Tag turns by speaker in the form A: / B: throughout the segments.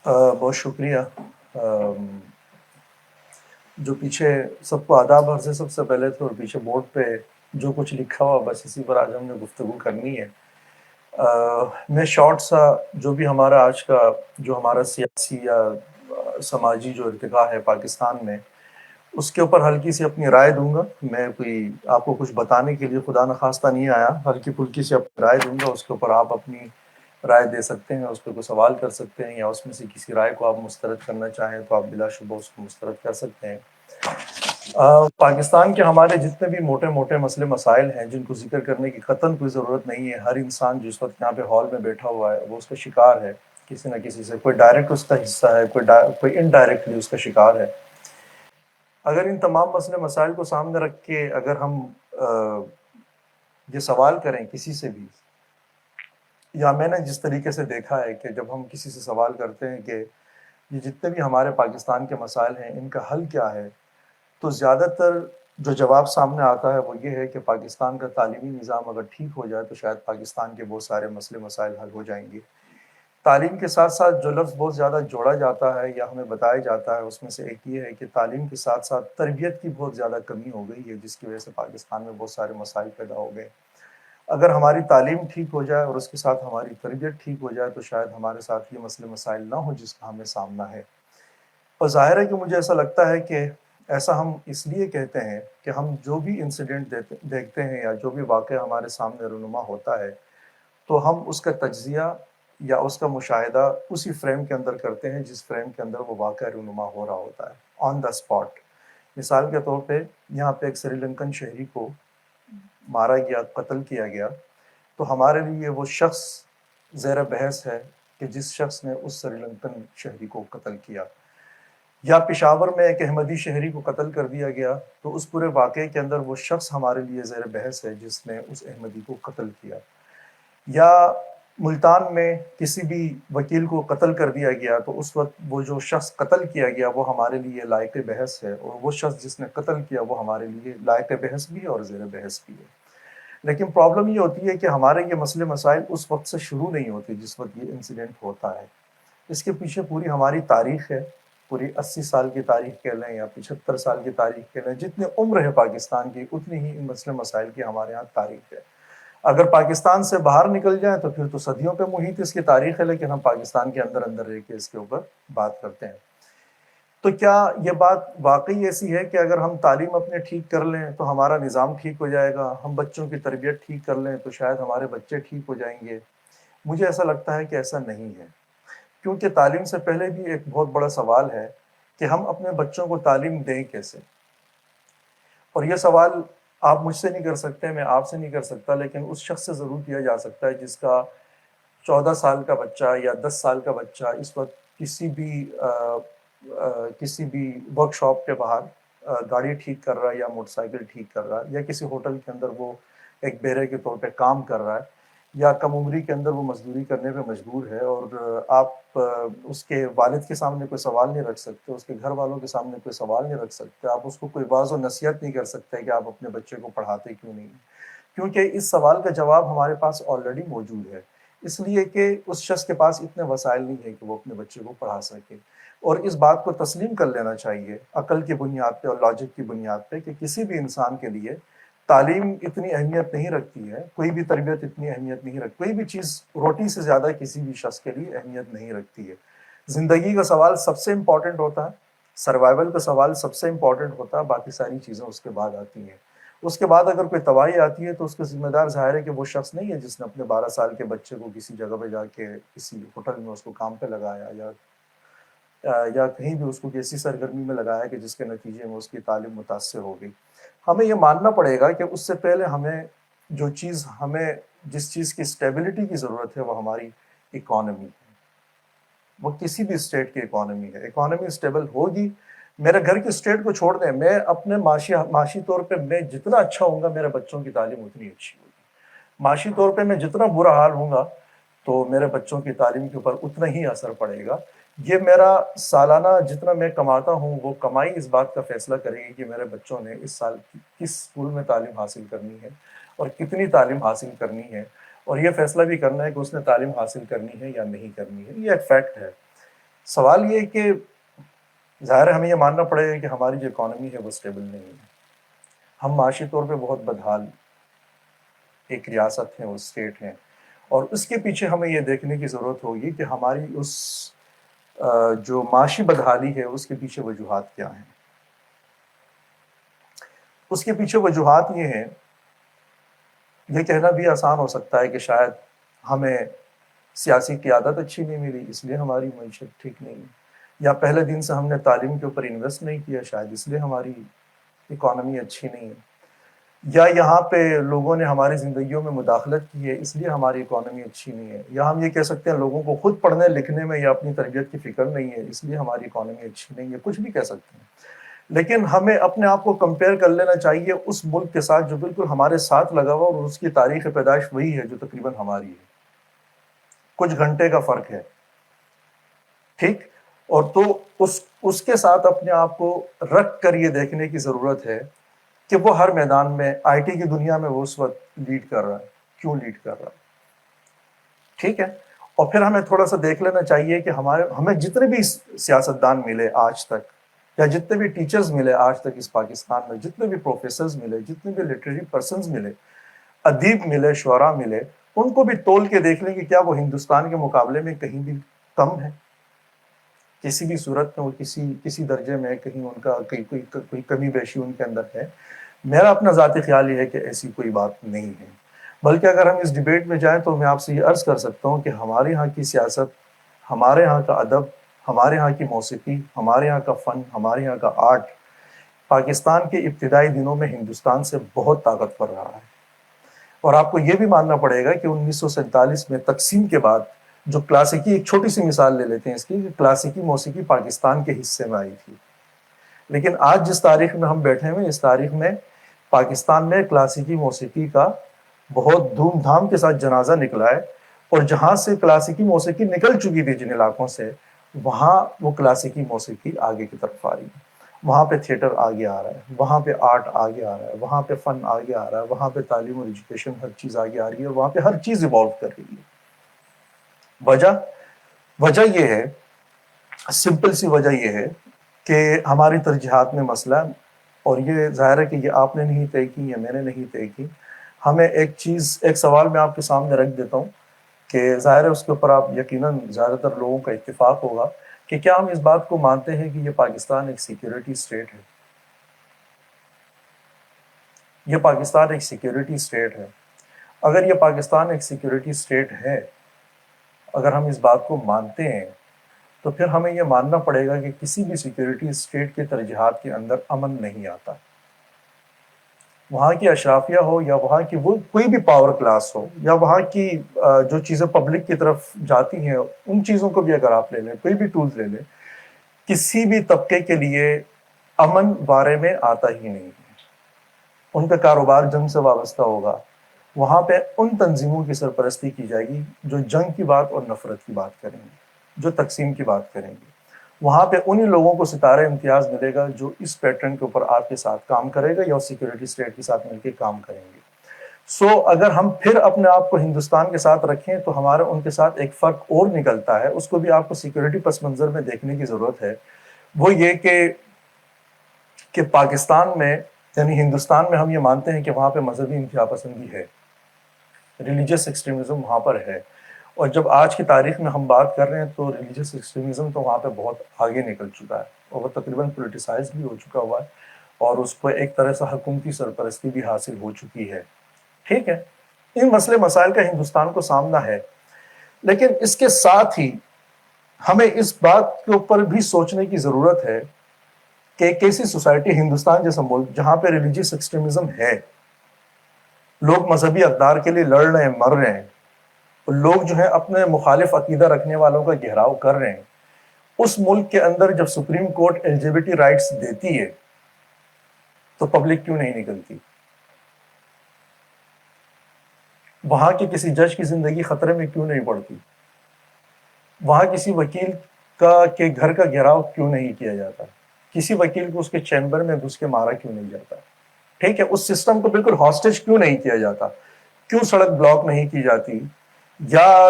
A: بہت شکریہ۔ آم، جو پیچھے سب کو آداب عرض ہے سب سے پہلے تو، اور پیچھے بورڈ پہ جو کچھ لکھا ہوا بس اسی پر آج ہم نے گفتگو کرنی ہے۔ میں شارٹ سا جو بھی ہمارا آج کا جو ہمارا سیاسی یا سماجی جو ارتقا ہے پاکستان میں، اس کے اوپر ہلکی سی اپنی رائے دوں گا۔ میں کوئی آپ کو کچھ بتانے کے لیے خدا نخواستہ نہیں آیا، ہلکی پھلکی سی اپنی رائے دوں گا، اس کے اوپر آپ اپنی رائے دے سکتے ہیں، اس پہ کوئی سوال کر سکتے ہیں، یا اس میں سے کسی رائے کو آپ مسترد کرنا چاہیں تو آپ بلا شبہ اس کو مسترد کر سکتے ہیں۔ پاکستان کے ہمارے جتنے بھی موٹے موٹے مسئلے مسائل ہیں جن کو ذکر کرنے کی قطعاً کوئی ضرورت نہیں ہے، ہر انسان جو اس وقت یہاں پہ ہال میں بیٹھا ہوا ہے وہ اس کا شکار ہے کسی نہ کسی سے، کوئی ڈائریکٹ اس کا حصہ ہے، کوئی انڈائریکٹلی اس کا شکار ہے۔ اگر ان تمام مسئلے مسائل کو سامنے رکھ کے اگر ہم یہ سوال کریں کسی سے بھی، یا میں نے جس طریقے سے دیکھا ہے کہ جب ہم کسی سے سوال کرتے ہیں کہ یہ جتنے بھی ہمارے پاکستان کے مسائل ہیں ان کا حل کیا ہے، تو زیادہ تر جو جواب سامنے آتا ہے وہ یہ ہے کہ پاکستان کا تعلیمی نظام اگر ٹھیک ہو جائے تو شاید پاکستان کے بہت سارے مسئلے مسائل حل ہو جائیں گے۔ تعلیم کے ساتھ ساتھ جو لفظ بہت زیادہ جوڑا جاتا ہے یا ہمیں بتایا جاتا ہے اس میں سے ایک یہ ہے کہ تعلیم کے ساتھ ساتھ تربیت کی بہت زیادہ کمی ہو گئی ہے، جس کی وجہ سے پاکستان میں بہت سارے مسائل پیدا ہو گئے۔ اگر ہماری تعلیم ٹھیک ہو جائے اور اس کے ساتھ ہماری تربیت ٹھیک ہو جائے تو شاید ہمارے ساتھ یہ مسئلے مسائل نہ ہو جس کا ہمیں سامنا ہے۔ اور ظاہر ہے کہ مجھے ایسا لگتا ہے کہ ایسا ہم اس لیے کہتے ہیں کہ ہم جو بھی انسیڈنٹ دیکھتے ہیں یا جو بھی واقعہ ہمارے سامنے رونما ہوتا ہے تو ہم اس کا تجزیہ یا اس کا مشاہدہ اسی فریم کے اندر کرتے ہیں جس فریم کے اندر وہ واقعہ رونما ہو رہا ہوتا ہے، آن دا اسپاٹ۔ مثال کے طور پہ یہاں پہ ایک سری لنکن شہری کو مارا گیا، قتل کیا گیا، تو ہمارے لیے وہ شخص زیر بحث ہے کہ جس شخص نے اس سری لنکن شہری کو قتل کیا۔ یا پشاور میں ایک احمدی شہری کو قتل کر دیا گیا تو اس پورے واقعے کے اندر وہ شخص ہمارے لیے زیر بحث ہے جس نے اس احمدی کو قتل کیا۔ یا ملتان میں کسی بھی وکیل کو قتل کر دیا گیا تو اس وقت وہ جو شخص قتل کیا گیا وہ ہمارے لیے لائق بحث ہے، اور وہ شخص جس نے قتل کیا وہ ہمارے لیے لائق بحث بھی ہے اور زیر بحث بھی ہے۔ لیکن پرابلم یہ ہوتی ہے کہ ہمارے یہ مسئلے مسائل اس وقت سے شروع نہیں ہوتے جس وقت یہ انسیڈنٹ ہوتا ہے، اس کے پیچھے پوری ہماری تاریخ ہے، پوری 80 سال کی تاریخ کہہ لیں یا 75 سال کی تاریخ کہہ لیں، جتنی عمر ہے پاکستان کی اتنی ہی ان مسئلے مسائل کی ہمارے ہاں تاریخ ہے۔ اگر پاکستان سے باہر نکل جائیں تو پھر تو صدیوں پہ محیط اس کی تاریخ ہے، لیکن ہم پاکستان کے اندر اندر رہ کے اس کے اوپر بات کرتے ہیں۔ تو کیا یہ بات واقعی ایسی ہے کہ اگر ہم تعلیم اپنے ٹھیک کر لیں تو ہمارا نظام ٹھیک ہو جائے گا، ہم بچوں کی تربیت ٹھیک کر لیں تو شاید ہمارے بچے ٹھیک ہو جائیں گے؟ مجھے ایسا لگتا ہے کہ ایسا نہیں ہے، کیونکہ تعلیم سے پہلے بھی ایک بہت بڑا سوال ہے کہ ہم اپنے بچوں کو تعلیم دیں کیسے۔ اور یہ سوال آپ مجھ سے نہیں کر سکتے، میں آپ سے نہیں کر سکتا، لیکن اس شخص سے ضرور کیا جا سکتا ہے جس کا 14 سال کا بچہ یا 10 سال کا بچہ اس وقت کسی بھی ورک شاپ کے باہر گاڑی ٹھیک کر رہا ہے یا موٹر سائیکل ٹھیک کر رہا ہے، یا کسی ہوٹل کے اندر وہ ایک بیرے کے طور پہ کام کر رہا ہے، یا کم عمری کے اندر وہ مزدوری کرنے پہ مجبور ہے، اور آپ اس کے والد کے سامنے کوئی سوال نہیں رکھ سکتے، اس کے گھر والوں کے سامنے کوئی سوال نہیں رکھ سکتے، آپ اس کو کوئی واعظ و نصیحت نہیں کر سکتے کہ آپ اپنے بچے کو پڑھاتے کیوں نہیں، کیونکہ اس سوال کا جواب ہمارے پاس آلریڈی موجود ہے، اس لیے کہ اس شخص کے پاس اتنے وسائل نہیں ہیں کہ وہ اپنے بچے کو پڑھا سکے۔ اور اس بات کو تسلیم کر لینا چاہیے عقل کی بنیاد پہ اور لاجک کی بنیاد پہ کہ کسی بھی انسان کے لیے تعلیم اتنی اہمیت نہیں رکھتی ہے، کوئی بھی تربیت اتنی اہمیت نہیں رکھتی، کوئی بھی چیز روٹی سے زیادہ کسی بھی شخص کے لیے اہمیت نہیں رکھتی ہے۔ زندگی کا سوال سب سے امپورٹنٹ ہوتا ہے، سروائیول کا سوال سب سے امپورٹنٹ ہوتا ہے، باقی ساری چیزیں اس کے بعد آتی ہیں۔ اس کے بعد اگر کوئی تباہی آتی ہے تو اس کا ذمہ دار ظاہر ہے کہ وہ شخص نہیں ہے جس نے اپنے 12 سال کے بچے کو کسی جگہ پہ جا کے کسی ہوٹل میں اس کو کام پہ لگایا، یا کہیں بھی اس کو کسی سرگرمی میں لگایا کہ جس کے نتیجے میں اس کی تعلیم متاثر ہو گئی۔ ہمیں یہ ماننا پڑے گا کہ اس سے پہلے ہمیں جس چیز کی اسٹیبلٹی کی ضرورت ہے وہ ہماری اکانومی ہے، وہ کسی بھی اسٹیٹ کی اکانومی ہے۔ اکانومی اسٹیبل ہوگی، میرے گھر کی اسٹیٹ کو چھوڑ دیں، میں اپنے معاشی طور پہ میں جتنا اچھا ہوں گا میرے بچوں کی تعلیم اتنی اچھی ہوگی، معاشی طور پہ میں جتنا برا حال ہوں گا تو میرے بچوں کی تعلیم کے اوپر اتنا ہی اثر پڑے گا۔ یہ میرا سالانہ جتنا میں کماتا ہوں وہ کمائی اس بات کا فیصلہ کرے گی کہ میرے بچوں نے اس سال کس اسکول میں تعلیم حاصل کرنی ہے اور کتنی تعلیم حاصل کرنی ہے، اور یہ فیصلہ بھی کرنا ہے کہ اس نے تعلیم حاصل کرنی ہے یا نہیں کرنی ہے، یہ ایک فیکٹ ہے۔ سوال یہ کہ ظاہر ہے ہمیں یہ ماننا پڑے گا کہ ہماری جو اکانومی ہے وہ اسٹیبل نہیں ہے. ہم معاشی طور پہ بہت بدحال ایک ریاست ہے، وہ اسٹیٹ ہیں، اور اس کے پیچھے ہمیں یہ دیکھنے کی ضرورت ہوگی کہ ہماری اس جو معاشی بدحالی ہے اس کے پیچھے وجوہات کیا ہیں. اس کے پیچھے وجوہات یہ ہیں، یہ کہنا بھی آسان ہو سکتا ہے کہ شاید ہمیں سیاسی قیادت اچھی نہیں ملی اس لیے ہماری معیشت ٹھیک نہیں ہے، یا پہلے دن سے ہم نے تعلیم کے اوپر انویسٹ نہیں کیا شاید اس لیے ہماری اکانومی اچھی نہیں ہے، یا یہاں پہ لوگوں نے ہماری زندگیوں میں مداخلت کی ہے اس لیے ہماری اکانومی اچھی نہیں ہے، یا ہم یہ کہہ سکتے ہیں لوگوں کو خود پڑھنے لکھنے میں یا اپنی تربیت کی فکر نہیں ہے اس لیے ہماری اکانومی اچھی نہیں ہے، کچھ بھی کہہ سکتے ہیں. لیکن ہمیں اپنے آپ کو کمپیئر کر لینا چاہیے اس ملک کے ساتھ جو بالکل ہمارے ساتھ لگا ہوا اور اس کی تاریخ پیدائش وہی ہے جو تقریباً ہماری ہے، کچھ گھنٹے کا فرق ہے. ٹھیک، اور تو اس کے ساتھ اپنے آپ کو رکھ کر یہ دیکھنے کی ضرورت ہے کہ وہ ہر میدان میں آئی ٹی کی دنیا میں وہ اس وقت لیڈ کر رہا ہے، کیوں لیڈ کر رہا ہے. ٹھیک ہے، اور پھر ہمیں تھوڑا سا دیکھ لینا چاہیے کہ ہمیں جتنے بھی سیاستدان ملے آج تک، یا جتنے بھی ٹیچرز ملے آج تک اس پاکستان میں، جتنے بھی پروفیسرز ملے، جتنے بھی لٹریری پرسنز ملے، ادیب ملے، شعراء ملے، ان کو بھی تول کے دیکھ لیں کہ کیا وہ ہندوستان کے مقابلے میں کہیں بھی کم ہے، کسی بھی صورت میں وہ کسی درجے میں کہیں ان کا کوئی کمی بیشی ان کے اندر ہے. میرا اپنا ذاتی خیال یہ ہے کہ ایسی کوئی بات نہیں ہے، بلکہ اگر ہم اس ڈیبیٹ میں جائیں تو میں آپ سے یہ عرض کر سکتا ہوں کہ ہمارے ہاں کی سیاست، ہمارے ہاں کا ادب، ہمارے ہاں کی موسیقی، ہمارے ہاں کا فن، ہمارے یہاں کا آرٹ پاکستان کے ابتدائی دنوں میں ہندوستان سے بہت طاقتور رہا ہے. اور آپ کو یہ بھی ماننا پڑے گا کہ 1947 میں تقسیم کے بعد جو کلاسیکی، ایک چھوٹی سی مثال لے لیتے ہیں اس کی، کہ کلاسیکی موسیقی پاکستان کے حصے میں آئی تھی، لیکن آج جس تاریخ میں ہم بیٹھے ہوئے اس تاریخ میں پاکستان میں کلاسیکی موسیقی کا بہت دھوم دھام کے ساتھ جنازہ نکلا ہے، اور جہاں سے کلاسیکی موسیقی نکل چکی تھی جن علاقوں سے، وہاں وہ کلاسیکی موسیقی آگے کی طرف آ رہی ہے، وہاں پہ تھیٹر آگے آ رہا ہے، وہاں پہ آرٹ آگے آ رہا ہے، وہاں پہ فن آگے آ رہا ہے، وہاں پہ تعلیم اور ایجوکیشن ہر چیز آگے آ رہی ہے، اور وہاں پہ ہر چیز ایوالو کر رہی ہے. وجہ یہ ہے، سمپل سی وجہ یہ ہے کہ ہماری ترجیحات میں مسئلہ، اور یہ ظاہر ہے کہ یہ آپ نے نہیں طے کی یا میں نے نہیں طے کی. ہمیں ایک سوال میں آپ کے سامنے رکھ دیتا ہوں کہ ظاہر ہے اس کے اوپر آپ یقیناً زیادہ تر لوگوں کا اتفاق ہوگا کہ کیا ہم اس بات کو مانتے ہیں کہ یہ پاکستان ایک سیکیورٹی اسٹیٹ ہے؟ یہ پاکستان ایک سیکیورٹی اسٹیٹ ہے. اگر یہ پاکستان ایک سیکیورٹی اسٹیٹ ہے، اگر ہم اس بات کو مانتے ہیں، تو پھر ہمیں یہ ماننا پڑے گا کہ کسی بھی سیکیورٹی اسٹیٹ کے ترجیحات کے اندر امن نہیں آتا. وہاں کی اشرافیہ ہو یا وہاں کی وہ کوئی بھی پاور کلاس ہو، یا وہاں کی جو چیزیں پبلک کی طرف جاتی ہیں ان چیزوں کو بھی اگر آپ لے لیں، کوئی بھی ٹولز لے لیں، کسی بھی طبقے کے لیے امن بارے میں آتا ہی نہیں ہے. ان کا کاروبار جنگ سے وابستہ ہوگا. وہاں پہ ان تنظیموں کی سرپرستی کی جائے گی جو جنگ کی بات اور نفرت کی بات کریں گے، جو تقسیم کی بات کریں گے. وہاں پہ انہی لوگوں کو ستارہ امتیاز ملے گا جو اس پیٹرن کے اوپر آپ کے ساتھ کام کرے گا یا سیکیورٹی اسٹیٹ کے ساتھ مل کے کام کریں گے. اگر ہم پھر اپنے آپ کو ہندوستان کے ساتھ رکھیں تو ہمارا ان کے ساتھ ایک فرق اور نکلتا ہے، اس کو بھی آپ کو سیکیورٹی پس منظر میں دیکھنے کی ضرورت ہے. وہ یہ کہ پاکستان میں، یعنی ہندوستان میں، ہم یہ مانتے ہیں کہ وہاں پہ مذہبی انتہا پسندی ہے، ریلیجیس ایکسٹریمزم وہاں پر ہے. اور جب آج کی تاریخ میں ہم بات کر رہے ہیں تو ریلیجیس ایکسٹریمزم تو وہاں پہ بہت آگے نکل چکا ہے، اور وہ تقریباً پولیٹیسائز بھی ہو چکا ہوا ہے، اور اس کو ایک طرح سے حکومتی سرپرستی بھی حاصل ہو چکی ہے. ٹھیک ہے، ان مسئلے مسائل کا ہندوستان کو سامنا ہے، لیکن اس کے ساتھ ہی ہمیں اس بات کے اوپر بھی سوچنے کی ضرورت ہے کہ ایک ایسی سوسائٹی، ہندوستان جیسا ملک جہاں پہ ریلیجیس ایکسٹریمزم ہے، لوگ مذہبی اقدار کے لیے لڑ رہے ہیں، مر رہے ہیں، لوگ جو ہے اپنے مخالف عقیدہ رکھنے والوں کا گھیراؤ کر رہے ہیں، اس ملک کے اندر جب سپریم کورٹ LGBT رائٹس دیتی ہے تو پبلک کیوں نہیں نکلتی؟ وہاں کے کسی جج کی زندگی خطرے میں کیوں نہیں پڑتی؟ وہاں کسی وکیل کے گھر کا گھیراؤ کیوں نہیں کیا جاتا؟ کسی وکیل کو اس کے چیمبر میں گھس کے مارا کیوں نہیں جاتا؟ ٹھیک ہے، اس سسٹم کو بالکل ہاسٹیج کیوں نہیں کیا جاتا؟ کیوں سڑک بلاک نہیں کی جاتی؟ یا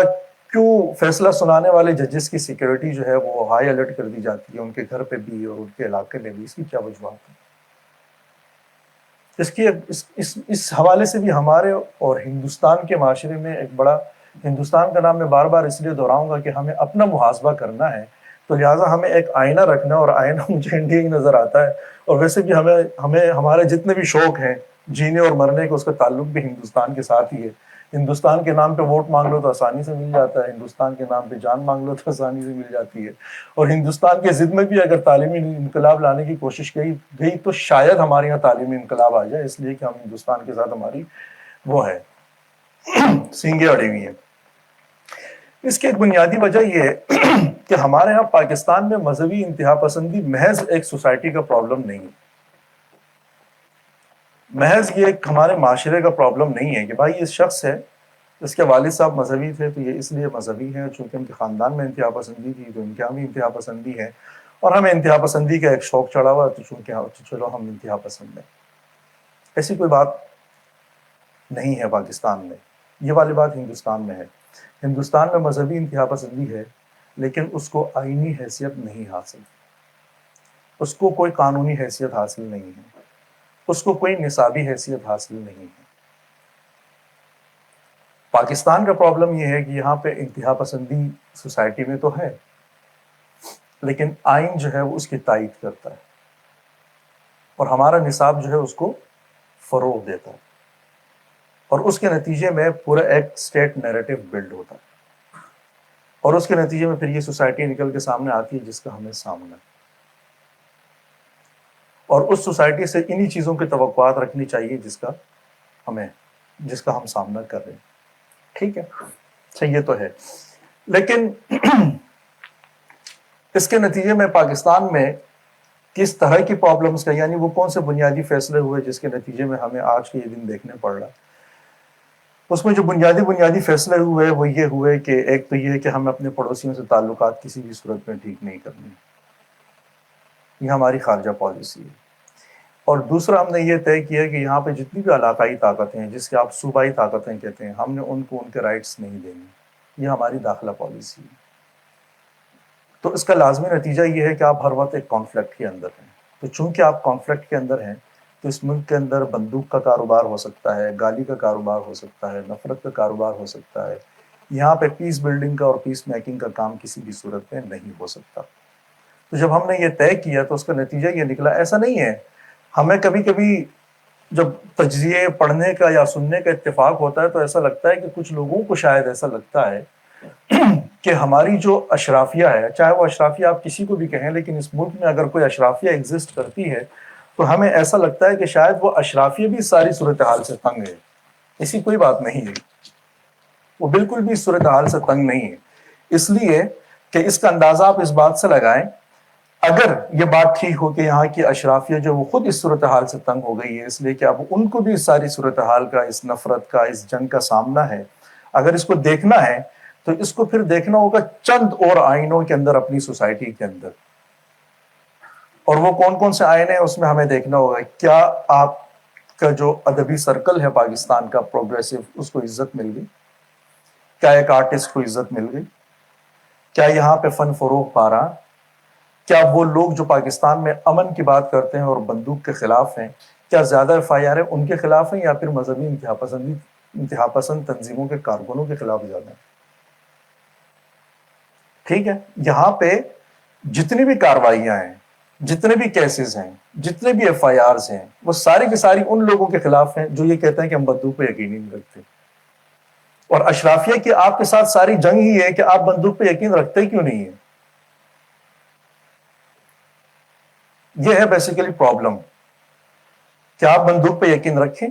A: کیوں فیصلہ سنانے والے ججز کی سیکیورٹی جو ہے وہ ہائی الرٹ کر دی جاتی ہے ان کے گھر پہ بھی اور ان کے علاقے میں بھی؟ اس کی کیا وجوہات ہیں؟ اس حوالے سے بھی ہمارے اور ہندوستان کے معاشرے میں ایک بڑا، ہندوستان کا نام میں بار بار اس لیے دہراؤں گا کہ ہمیں اپنا محاسبہ کرنا ہے، تو لہٰذا ہمیں ایک آئینہ رکھنا، اور آئینہ مجھے انڈیا ہی نظر آتا ہے، اور ویسے بھی ہمیں ہمارے جتنے بھی شوق ہیں جینے اور مرنے کا، اس کا تعلق بھی ہندوستان کے ساتھ ہی ہے۔ ہندوستان کے نام پہ ووٹ مانگ لو تو آسانی سے مل جاتا ہے، ہندوستان کے نام پہ جان مانگ لو تو آسانی سے مل جاتی ہے، اور ہندوستان کے ضد میں بھی اگر تعلیمی انقلاب لانے کی کوشش گئی تو شاید ہمارے یہاں تعلیمی انقلاب آ جائے، اس لیے کہ ہم ہندوستان کے ساتھ ہماری وہ ہے سینگیں اڑی ہوئی ہیں۔ اس کی ایک بنیادی وجہ یہ ہے کہ ہمارے یہاں پاکستان میں مذہبی انتہا پسندی محض ایک سوسائٹی کا پرابلم نہیں ہے، محض یہ ایک ہمارے معاشرے کا پرابلم نہیں ہے کہ بھائی یہ شخص ہے، اس کے والد صاحب مذہبی تھے تو یہ اس لیے مذہبی ہیں، چونکہ ان کے خاندان میں انتہا پسندی تھی تو ان کے یہاں بھی انتہا پسندی ہے، اور ہمیں انتہا پسندی کا ایک شوق چڑھا ہوا تو چونکہ چلو ہم انتہا پسند ہیں۔ ایسی کوئی بات نہیں ہے پاکستان میں، یہ والی بات ہندوستان میں ہے۔ ہندوستان میں مذہبی انتہا پسندی ہے، لیکن اس کو آئینی حیثیت نہیں حاصل، اس کو کوئی قانونی حیثیت حاصل نہیں ہے، اس کو کوئی نصابی حیثیت حاصل نہیں ہے۔ پاکستان کا پرابلم یہ ہے کہ یہاں پہ انتہا پسندی سوسائٹی میں تو ہے، لیکن آئین جو ہے وہ اس کی تائید کرتا ہے، اور ہمارا نصاب جو ہے اس کو فروغ دیتا ہے، اور اس کے نتیجے میں پورا ایک اسٹیٹ نیریٹو بلڈ ہوتا ہے، اور اس کے نتیجے میں پھر یہ سوسائٹی نکل کے سامنے آتی ہے جس کا ہمیں سامنا ہے، اور اس سوسائٹی سے انہی چیزوں کی توقعات رکھنی چاہیے جس کا ہم سامنا کر رہے ہیں۔ ٹھیک ہے، اچھا یہ تو ہے، لیکن اس کے نتیجے میں پاکستان میں کس طرح کی پرابلمز کا، یعنی وہ کون سے بنیادی فیصلے ہوئے جس کے نتیجے میں ہمیں آج کے یہ دن دیکھنے پڑ رہا ہے؟ اس میں جو بنیادی فیصلے ہوئے وہ یہ ہوئے کہ ایک تو یہ کہ ہم اپنے پڑوسیوں سے تعلقات کسی بھی صورت میں ٹھیک نہیں کرنے، یہ ہماری خارجہ پالیسی ہے، اور دوسرا ہم نے یہ طے کیا کہ یہاں پہ جتنی بھی علاقائی طاقتیں ہیں جس کے آپ صوبائی طاقتیں کہتے ہیں، ہم نے ان کو ان کے رائٹس نہیں دینے، یہ ہماری داخلہ پالیسی ہے۔ تو اس کا لازمی نتیجہ یہ ہے کہ آپ ہر وقت ایک کانفلکٹ کے اندر ہیں، تو چونکہ آپ کانفلکٹ کے اندر ہیں تو اس ملک کے اندر بندوق کا کاروبار ہو سکتا ہے، گالی کا کاروبار ہو سکتا ہے، نفرت کا کاروبار ہو سکتا ہے، یہاں پہ پیس بلڈنگ کا اور پیس میکنگ کا کام کسی بھی صورت میں نہیں ہو سکتا۔ تو جب ہم نے یہ طے کیا تو اس کا نتیجہ یہ نکلا، ایسا نہیں ہے، ہمیں کبھی کبھی جب تجزیے پڑھنے کا یا سننے کا اتفاق ہوتا ہے تو ایسا لگتا ہے کہ کچھ لوگوں کو شاید ایسا لگتا ہے کہ ہماری جو اشرافیہ ہے، چاہے وہ اشرافیہ آپ کسی کو بھی کہیں، لیکن اس ملک میں اگر کوئی اشرافیہ ایگزسٹ کرتی ہے تو ہمیں ایسا لگتا ہے کہ شاید وہ اشرافیہ بھی ساری صورتحال سے تنگ ہے۔ ایسی کوئی بات نہیں ہے، وہ بالکل بھی صورتحال سے تنگ نہیں ہے، اس لیے کہ اس کا اندازہ آپ اس بات سے لگائیں، اگر یہ بات ٹھیک ہو کہ یہاں کی اشرافیہ جو وہ خود اس صورتحال سے تنگ ہو گئی ہے، اس لیے کہ اب ان کو بھی اس ساری صورتحال کا، اس نفرت کا، اس جنگ کا سامنا ہے، اگر اس کو دیکھنا ہے تو اس کو پھر دیکھنا ہوگا چند اور آئینوں کے اندر، اپنی سوسائٹی کے اندر، اور وہ کون کون سے آئین ہیں اس میں ہمیں دیکھنا ہوگا کیا آپ کا جو ادبی سرکل ہے پاکستان کا پروگریسو، اس کو عزت مل گئی؟ کیا ایک آرٹسٹ کو عزت مل گئی؟ کیا یہاں پہ فن فروغ پا رہا؟ کیا وہ لوگ جو پاکستان میں امن کی بات کرتے ہیں اور بندوق کے خلاف ہیں، کیا زیادہ FIR ان کے خلاف ہیں یا پھر مذہبی انتہا پسند تنظیموں کے کارکنوں کے خلاف زیادہ ہیں؟ ٹھیک ہے، یہاں پہ جتنی بھی کارروائیاں ہیں، جتنے بھی کیسز ہیں، جتنے بھی FIRs ہیں، وہ ساری کی ساری ان لوگوں کے خلاف ہیں جو یہ کہتے ہیں کہ ہم بندوق پہ یقین نہیں رکھتے، اور اشرافیہ کی آپ کے ساتھ ساری جنگ ہی ہے کہ آپ بندوق پہ یقین رکھتے کیوں نہیں ہیں۔ یہ ہے بیسیکلی پرابلم کہ آپ بندوق پہ یقین رکھیں۔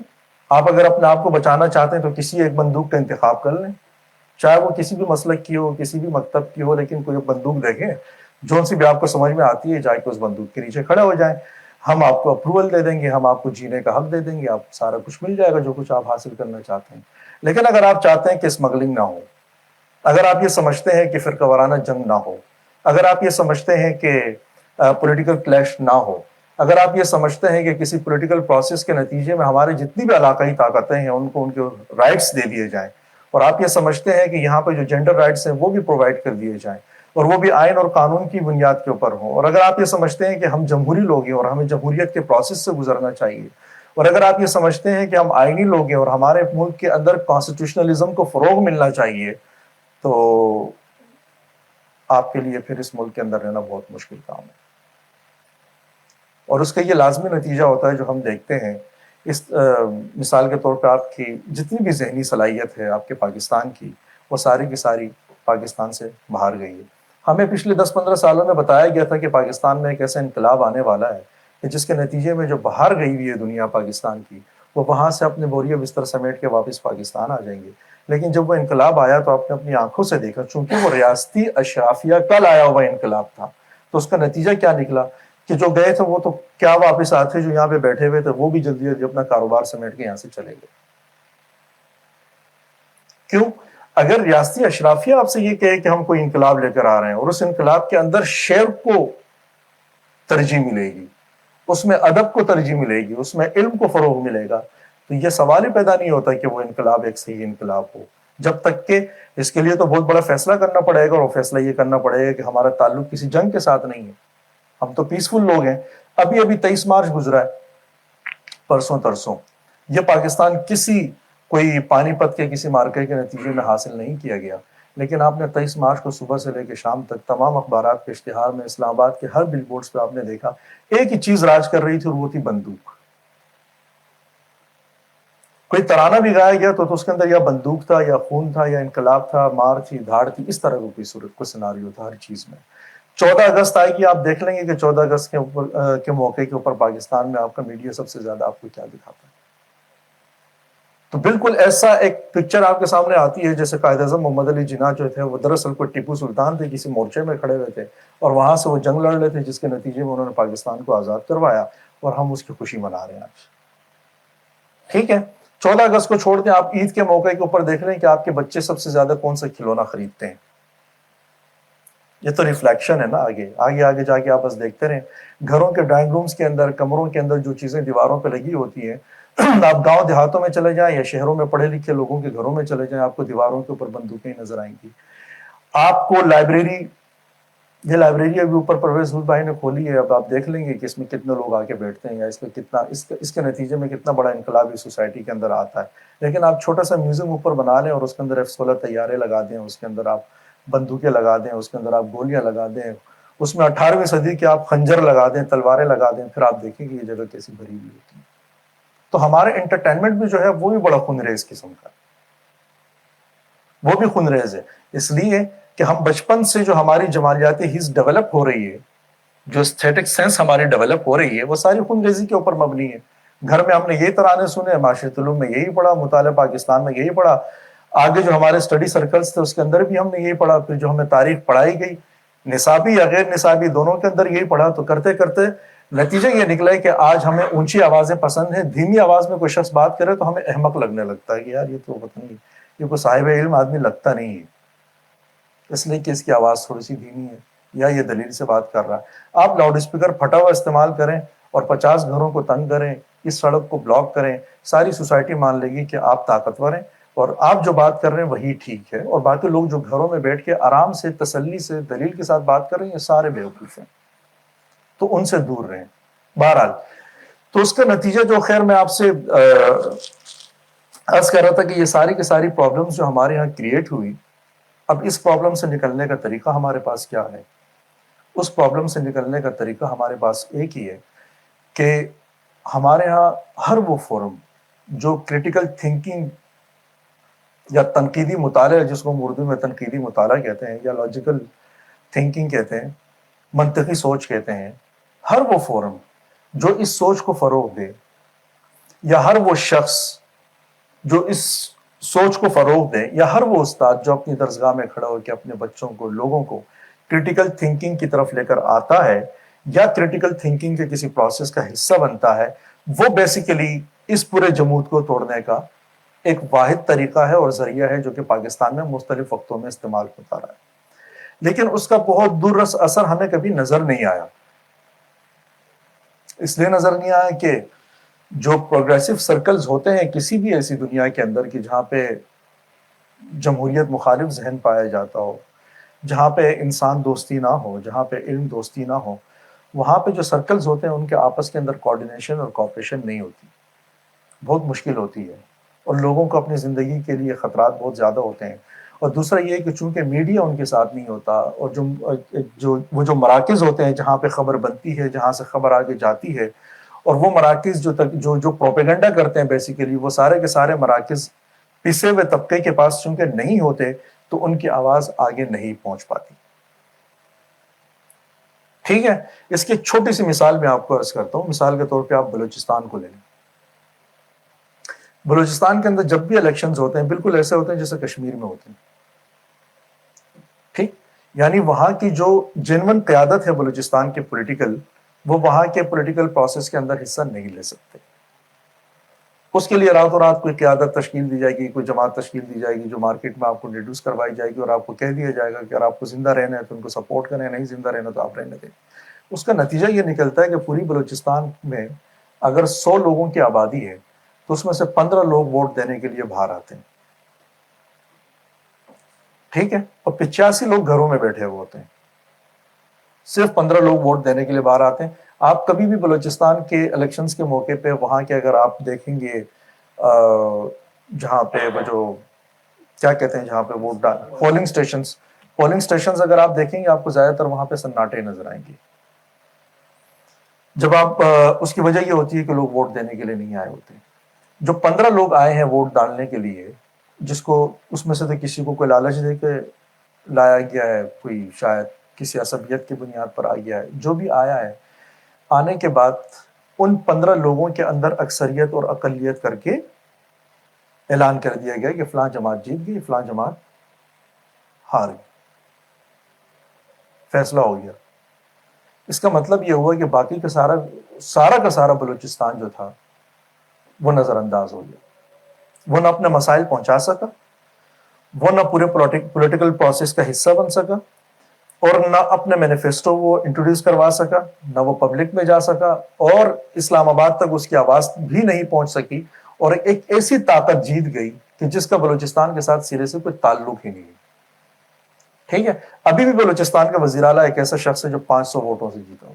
A: آپ اگر اپنے آپ کو بچانا چاہتے ہیں تو کسی ایک بندوق کا انتخاب کر لیں، چاہے وہ کسی بھی مسلک کی ہو، کسی بھی مکتب کی ہو، لیکن کوئی بندوق دیکھیں جو سی بھی آپ کو سمجھ میں آتی ہے، جا کے اس بندوق کے نیچے کھڑے ہو جائیں، ہم آپ کو اپروول دے دیں گے، ہم آپ کو جینے کا حق دے دیں گے، آپ سارا کچھ مل جائے گا جو کچھ آپ حاصل کرنا چاہتے ہیں۔ لیکن اگر آپ چاہتے ہیں کہ اسمگلنگ نہ ہو، اگر آپ یہ سمجھتے ہیں کہ فرقہ وارانہ جنگ نہ ہو، اگر آپ یہ سمجھتے ہیں کہ پولیٹیکل کلیش نہ ہو، اگر آپ یہ سمجھتے ہیں کہ کسی پولیٹیکل پروسیس کے نتیجے میں ہمارے جتنی بھی علاقائی طاقتیں ہیں ان کو ان کے رائٹس دے دیے جائیں، اور آپ یہ سمجھتے ہیں کہ یہاں پہ جو جینڈر رائٹس ہیں وہ بھی پرووائڈ کر دیے جائیں اور وہ بھی آئین اور قانون کی بنیاد کے اوپر ہوں، اور اگر آپ یہ سمجھتے ہیں کہ ہم جمہوری لوگ ہیں اور ہمیں جمہوریت کے پروسیس سے گزرنا چاہیے، اور اگر آپ یہ سمجھتے ہیں کہ ہم آئینی لوگ ہیں اور ہمارے ملک کے اندر کانسٹیٹیوشنلزم کو فروغ ملنا چاہیے، تو آپ کے لیے پھر اس ملک کے اندر رہنا بہت مشکل کام ہے۔ اور اس کا یہ لازمی نتیجہ ہوتا ہے جو ہم دیکھتے ہیں، اس مثال کے طور پہ آپ کی جتنی بھی ذہنی صلاحیت ہے آپ کے پاکستان کی، وہ ساری کی ساری پاکستان سے باہر گئی ہے۔ ہمیں پچھلے 10-15 سالوں میں بتایا گیا تھا کہ پاکستان میں ایک ایسا انقلاب آنے والا ہے کہ جس کے نتیجے میں جو باہر گئی ہوئی ہے دنیا پاکستان کی، وہ وہاں سے اپنے بوریے بستر سمیٹ کے واپس پاکستان آ جائیں گے۔ لیکن جب وہ انقلاب آیا تو آپ نے اپنی آنکھوں سے دیکھا، چونکہ وہ ریاستی اشرافیہ کا لایا ہوا انقلاب تھا، تو اس کا نتیجہ کیا نکلا کہ جو گئے تھے وہ تو کیا واپس آتے، جو یہاں پہ بیٹھے ہوئے تھے وہ بھی جلدی جلدی اپنا کاروبار سمیٹ کے یہاں سے چلے گئے۔ کیوں؟ اگر ریاستی اشرافیہ آپ سے یہ کہے کہ ہم کوئی انقلاب لے کر آ رہے ہیں اور اس انقلاب کے اندر شعر کو ترجیح ملے گی، اس میں ادب کو ترجیح ملے گی، اس میں علم کو فروغ ملے گا، تو یہ سوال ہی پیدا نہیں ہوتا کہ وہ انقلاب ایک صحیح انقلاب ہو، جب تک کہ اس کے لیے تو بہت بڑا فیصلہ کرنا پڑے گا، اور فیصلہ یہ کرنا پڑے گا کہ ہمارا تعلق کسی جنگ کے ساتھ نہیں ہے، ہم تو پیسفل لوگ ہیں۔ ابھی 23 مارچ گزرا ہے، پرسوں ترسوں، یہ پاکستان کسی کوئی پانی پت کے کسی مارکے کے نتیجے میں حاصل نہیں کیا گیا، لیکن آپ نے 23 مارچ کو صبح سے لے کے شام تک تمام اخبارات کے اشتہار میں، اسلام آباد کے ہر بل بورڈز پہ آپ نے دیکھا ایک ہی چیز راج کر رہی تھی، اور وہ تھی بندوق۔ کوئی ترانہ بھی گایا گیا تو اس کے اندر یا بندوق تھا، یا خون تھا، یا انقلاب تھا، مار تھی، دھاڑ تھی، اس طرح کوئی صورت کو سیناریو تھا ہر چیز میں۔ 14 اگست آئے گی، آپ دیکھ لیں گے کہ 14 اگست کے اوپر کے موقع کے اوپر پاکستان میں آپ کا میڈیا سب سے زیادہ آپ کو کیا دکھاتا ہے؟ تو بالکل ایسا ایک پکچر آپ کے سامنے آتی ہے جیسے قائد اعظم محمد علی جناح جو تھے وہ دراصل کوئی ٹیپو سلطان تھے، کسی مورچے میں کھڑے ہوئے تھے اور وہاں سے وہ جنگ لڑ رہے تھے، جس کے نتیجے میں انہوں نے پاکستان کو آزاد کروایا، اور ہم اس کی خوشی منا رہے ہیں آج۔ ٹھیک ہے، 14 اگست کو چھوڑ دیں، آپ عید کے موقع کے اوپر دیکھ لیں کہ آپ کے بچے سب سے زیادہ کون سا کھلونا خریدتے ہیں۔ یہ تو ریفلیکشن ہے نا، آگے آگے آگے جا کے آپ بس دیکھتے رہیں، گھروں کے ڈرائنگ رومز کے اندر، کمروں کے اندر جو چیزیں دیواروں پہ لگی ہوتی ہیں، آپ گاؤں دیہاتوں میں چلے جائیں یا شہروں میں پڑھے لکھے لوگوں کے گھروں میں چلے جائیں، آپ کو دیواروں کے اوپر بندوقیں نظر آئیں گی۔ آپ کو لائبریری، یہ لائبریری ابھی اوپر پرویز بھائی نے کھولی ہے، اب آپ دیکھ لیں گے کہ اس میں کتنے لوگ آ کے بیٹھتے ہیں، یا اس میں کتنا اس کے نتیجے میں کتنا بڑا انقلاب اس سوسائٹی کے اندر آتا ہے۔ لیکن آپ چھوٹا سا میوزیم اوپر بنا لیں اور اس کے اندر F-16 طیارے لگا دیں، اس کے اندر آپ بندوقیں لگا دیں، اس کے اندر آپ گولیاں لگا دیں، اس میں 18ویں صدی کے آپ خنجر لگا دیں، تلواریں لگا دیں، پھر آپ دیکھیں کہ یہ جگہ کیسی بھری ہوئی ہوتی ہے۔ تو ہمارے انٹرٹینمنٹ بھی جو ہے وہ بھی بڑا خونریز قسم کا، وہ بھی خونریز ہے، اس لیے کہ ہم بچپن سے جو ہماری جمالیاتی حس ڈیولپ ہو رہی ہے، جو اسٹیٹک سینس ہماری ڈیولپ ہو رہی ہے، وہ ساری خونریزی کے اوپر مبنی ہے۔ گھر میں ہم نے یہ ترانے سنے، معاشرت علوم میں یہی پڑھا، مطالعہ پاکستان میں یہی پڑھا، آگے جو ہمارے اسٹڈی سرکلز تھے اس کے اندر بھی ہم نے یہی پڑھا، پھر جو ہمیں تاریخ پڑھائی گئی نصابی یا غیر نصابی دونوں کے اندر یہی پڑھا، تو کرتے کرتے نتیجہ یہ نکلا ہے کہ آج ہمیں اونچی آوازیں پسند ہیں، دھیمی آواز میں کوئی شخص بات کرے تو ہمیں احمق لگنے لگتا ہے کہ یار یہ تو پتہ نہیں، یہ کوئی صاحب علم آدمی لگتا نہیں ہے، اس لیے کہ اس کی آواز تھوڑی سی دھیمی ہے یا یہ دلیل سے بات کر رہا ہے۔ آپ لاؤڈ اسپیکر پھٹا ہوا استعمال کریں اور 50 گھروں کو تنگ کریں، اس سڑک کو بلاک کریں، ساری سوسائٹی مان لے گی کہ آپ طاقتور ہیں اور آپ جو بات کر رہے ہیں وہی ٹھیک ہے، اور باقی لوگ جو گھروں میں بیٹھ کے آرام سے تسلی سے دلیل کے ساتھ بات کر رہے ہیں یہ سارے بیوقوف ہیں، تو ان سے دور رہیں۔ بہرحال تو اس کا نتیجہ جو خیر میں آپ سے عرض کر رہا تھا کہ یہ ساری کی ساری پرابلمز جو ہمارے ہاں کریٹ ہوئی، اب اس پرابلم سے نکلنے کا طریقہ ہمارے پاس کیا ہے؟ اس پرابلم سے نکلنے کا طریقہ ہمارے پاس ایک ہی ہے کہ ہمارے ہاں ہر وہ فورم جو کریٹیکل تھنکنگ یا تنقیدی مطالعہ، جس کو ہم اردو میں تنقیدی مطالعہ کہتے ہیں یا لاجیکل تھنکنگ کہتے ہیں، منطقی سوچ کہتے ہیں، ہر وہ فورم جو اس سوچ کو فروغ دے، یا ہر وہ شخص جو اس سوچ کو فروغ دے، یا ہر وہ استاد جو اپنی درسگاہ میں کھڑا ہو کے اپنے بچوں کو، لوگوں کو کریٹیکل تھنکنگ کی طرف لے کر آتا ہے یا کریٹیکل تھنکنگ کے کسی پروسیس کا حصہ بنتا ہے، وہ بیسیکلی اس پورے جمود کو توڑنے کا ایک واحد طریقہ ہے اور ذریعہ ہے جو کہ پاکستان میں مختلف وقتوں میں استعمال ہوتا رہا ہے، لیکن اس کا بہت دور رس اثر ہمیں کبھی نظر نہیں آیا۔ اس لیے نظر نہیں آیا کہ جو پروگریسو سرکلز ہوتے ہیں کسی بھی ایسی دنیا کے اندر کہ جہاں پہ جمہوریت مخالف ذہن پایا جاتا ہو، جہاں پہ انسان دوستی نہ ہو، جہاں پہ علم دوستی نہ ہو، وہاں پہ جو سرکلز ہوتے ہیں ان کے آپس کے اندر کوآرڈینیشن اور کوآپریشن نہیں ہوتی، بہت مشکل ہوتی ہے، اور لوگوں کو اپنی زندگی کے لیے خطرات بہت زیادہ ہوتے ہیں۔ اور دوسرا یہ ہے کہ چونکہ میڈیا ان کے ساتھ نہیں ہوتا، اور جو مراکز ہوتے ہیں جہاں پہ خبر بنتی ہے، جہاں سے خبر آگے جاتی ہے، اور وہ مراکز جو پروپیگنڈا کرتے ہیں بیسیکلی، وہ سارے کے سارے مراکز پسے ہوئے طبقے کے پاس چونکہ نہیں ہوتے، تو ان کی آواز آگے نہیں پہنچ پاتی۔ ٹھیک ہے، اس کی ایک چھوٹی سی مثال میں آپ کو عرض کرتا ہوں۔ مثال کے طور پہ آپ بلوچستان کو لے لیں۔ بلوچستان کے اندر جب بھی الیکشنز ہوتے ہیں بالکل ایسے ہوتے ہیں جیسے کشمیر میں ہوتے ہیں، ٹھیک، یعنی وہاں کی جو جنون قیادت ہے بلوچستان کے پولیٹیکل، وہ وہاں کے پولیٹیکل پروسیس کے اندر حصہ نہیں لے سکتے۔ اس کے لیے راتوں رات کوئی قیادت تشکیل دی جائے گی، کوئی جماعت تشکیل دی جائے گی جو مارکیٹ میں آپ کو انٹروڈیوس کروائی جائے گی، اور آپ کو کہہ دیا جائے گا کہ اگر آپ کو زندہ رہنا ہے تو ان کو سپورٹ کریں، نہیں زندہ رہنا تو آپ رہنے دیں۔ اس کا نتیجہ یہ نکلتا ہے کہ پوری بلوچستان میں اگر 100 لوگوں کی آبادی ہے تو اس میں سے 15 لوگ ووٹ دینے کے لیے باہر آتے ہیں، ٹھیک ہے، اور 85 لوگ گھروں میں بیٹھے ہوئے ہوتے ہیں، صرف 15 لوگ ووٹ دینے کے لیے باہر آتے ہیں۔ آپ کبھی بھی بلوچستان کے الیکشنز کے موقع پہ وہاں کے اگر آپ دیکھیں گے جہاں پہ وہ جو کیا کہتے ہیں جہاں پہ ووٹ پولنگ اسٹیشنز اگر آپ دیکھیں گے، آپ کو زیادہ تر وہاں پہ سناٹے نظر آئیں گے۔ جب آپ اس کی وجہ یہ ہوتی ہے کہ لوگ ووٹ دینے کے لیے نہیں آئے ہوتے۔ جو 15 لوگ آئے ہیں ووٹ ڈالنے کے لیے، جس کو اس میں سے تو کسی کو کوئی لالچ دے کے لایا گیا ہے، کوئی شاید کسی عصبیت کی بنیاد پر آ گیا ہے، جو بھی آیا ہے، آنے کے بعد ان 15 لوگوں کے اندر اکثریت اور اقلیت کر کے اعلان کر دیا گیا کہ فلاں جماعت جیت گئی، فلاں جماعت ہار گئی، فیصلہ ہو گیا۔ اس کا مطلب یہ ہوا کہ باقی کا سارا بلوچستان جو تھا وہ نظر انداز ہو گیا، وہ نہ اپنے مسائل پہنچا سکا، وہ نہ پورے پولیٹیکل پروسیس کا حصہ بن سکا، اور نہ اپنے مینیفیسٹو وہ انٹروڈیوس کروا سکا، نہ وہ پبلک میں جا سکا، اور اسلام آباد تک اس کی آواز بھی نہیں پہنچ سکی، اور ایک ایسی طاقت جیت گئی کہ جس کا بلوچستان کے ساتھ سرے سے کوئی تعلق ہی نہیں ہے۔ ٹھیک ہے، ابھی بھی بلوچستان کا وزیر اعلیٰ ایک ایسا شخص ہے جو 500 ووٹوں سے جیتا ہو،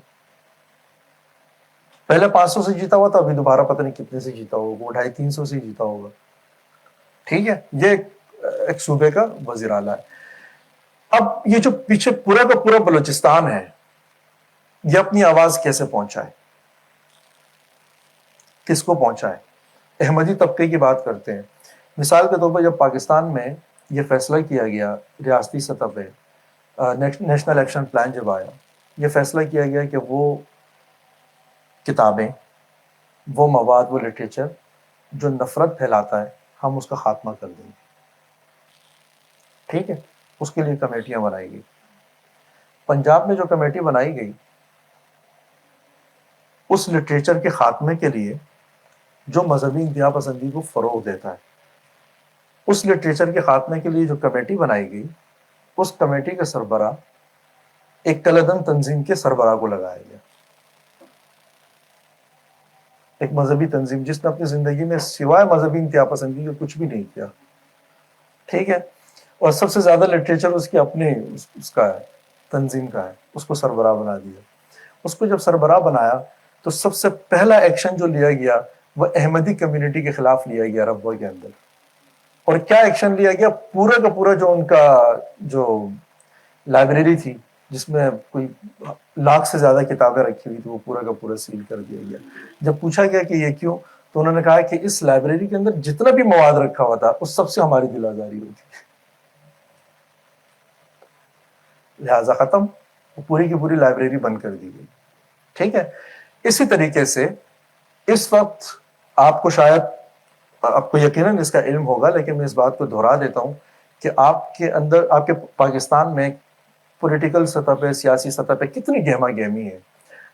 A: پہلے 500 سے جیتا ہوا تھا، ابھی دوبارہ پتہ نہیں کتنے سے جیتا ہوگا، وہ 250-300 سے جیتا ہوگا۔ ٹھیک ہے، یہ ایک صوبے کا وزیر اعلیٰ ہے۔ اب یہ جو پیچھے پورا کا پورا بلوچستان ہے، یہ اپنی آواز کیسے پہنچائے، کس کو پہنچائے؟ احمدی طبقے کی بات کرتے ہیں۔ مثال کے طور پر جب پاکستان میں یہ فیصلہ کیا گیا ریاستی سطح پہ، نیشنل ایکشن پلان جب آیا، یہ فیصلہ کیا گیا کہ وہ کتابیں، وہ مواد، وہ لٹریچر جو نفرت پھیلاتا ہے، ہم اس کا خاتمہ کر دیں گے۔ ٹھیک ہے، اس کے لیے کمیٹیاں بنائی گئی۔ پنجاب میں جو کمیٹی بنائی گئی، اس لٹریچر کے خاتمے کے لیے جو مذہبی انتہا پسندی کو فروغ دیتا ہے، اس لٹریچر کے خاتمے کے لیے جو کمیٹی بنائی گئی، اس کمیٹی کا سربراہ ایک کلدن تنظیم کے سربراہ کو لگایا گیا، ایک مذہبی تنظیم جس نے اپنی زندگی میں سوائے مذہبی انتہا پسندی کے کچھ بھی نہیں کیا۔ ٹھیک ہے، اور سب سے زیادہ لٹریچر اس کی اپنے اس کا ہے، تنظیم کا ہے، اس کو سربراہ بنا دیا۔ اس کو جب سربراہ بنایا تو سب سے پہلا ایکشن جو لیا گیا وہ احمدی کمیونٹی کے خلاف لیا گیا ربوہ کے اندر۔ اور کیا ایکشن لیا گیا؟ پورا کا پورا جو ان کا جو لائبریری تھی، جس میں کوئی 1,00,000 سے زیادہ کتابیں رکھی ہوئی تھی، وہ پورا کا پورا سیل کر دیا گیا۔ جب پوچھا گیا کہ یہ کیوں، تو انہوں نے کہا کہ اس لائبریری کے اندر جتنا بھی مواد رکھا ہوا تھا اس سب سے ہماری دل آزاری ہوئی تھی، لہذا ختم، پوری کی پوری لائبریری بند کر دی گئی۔ ٹھیک ہے، اسی طریقے سے اس وقت آپ کو شاید، آپ کو یقیناً اس کا علم ہوگا، لیکن میں اس بات کو دہرا دیتا ہوں کہ آپ کے اندر، آپ کے پاکستان میں پولیٹیکل سطح پہ، سیاسی سطح پہ کتنی گہما گہمی ہے،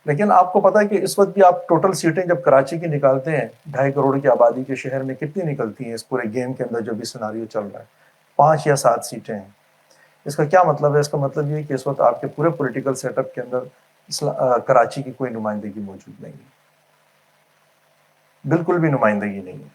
A: لیکن آپ کو پتا ہے کہ اس وقت بھی آپ ٹوٹل سیٹیں جب کراچی کی نکالتے ہیں، 2.5 کروڑ کی آبادی کے شہر میں کتنی نکلتی ہیں اس پورے گیم کے اندر جو بھی سیناریو چل رہا ہے؟ 5 یا 7 سیٹیں ہیں۔ اس کا کیا مطلب ہے؟ اس کا مطلب یہ ہے کہ اس وقت آپ کے پورے پولیٹیکل سیٹ اپ کے اندر کراچی کی کوئی نمائندگی موجود نہیں ہے، بالکل بھی نمائندگی نہیں ہے۔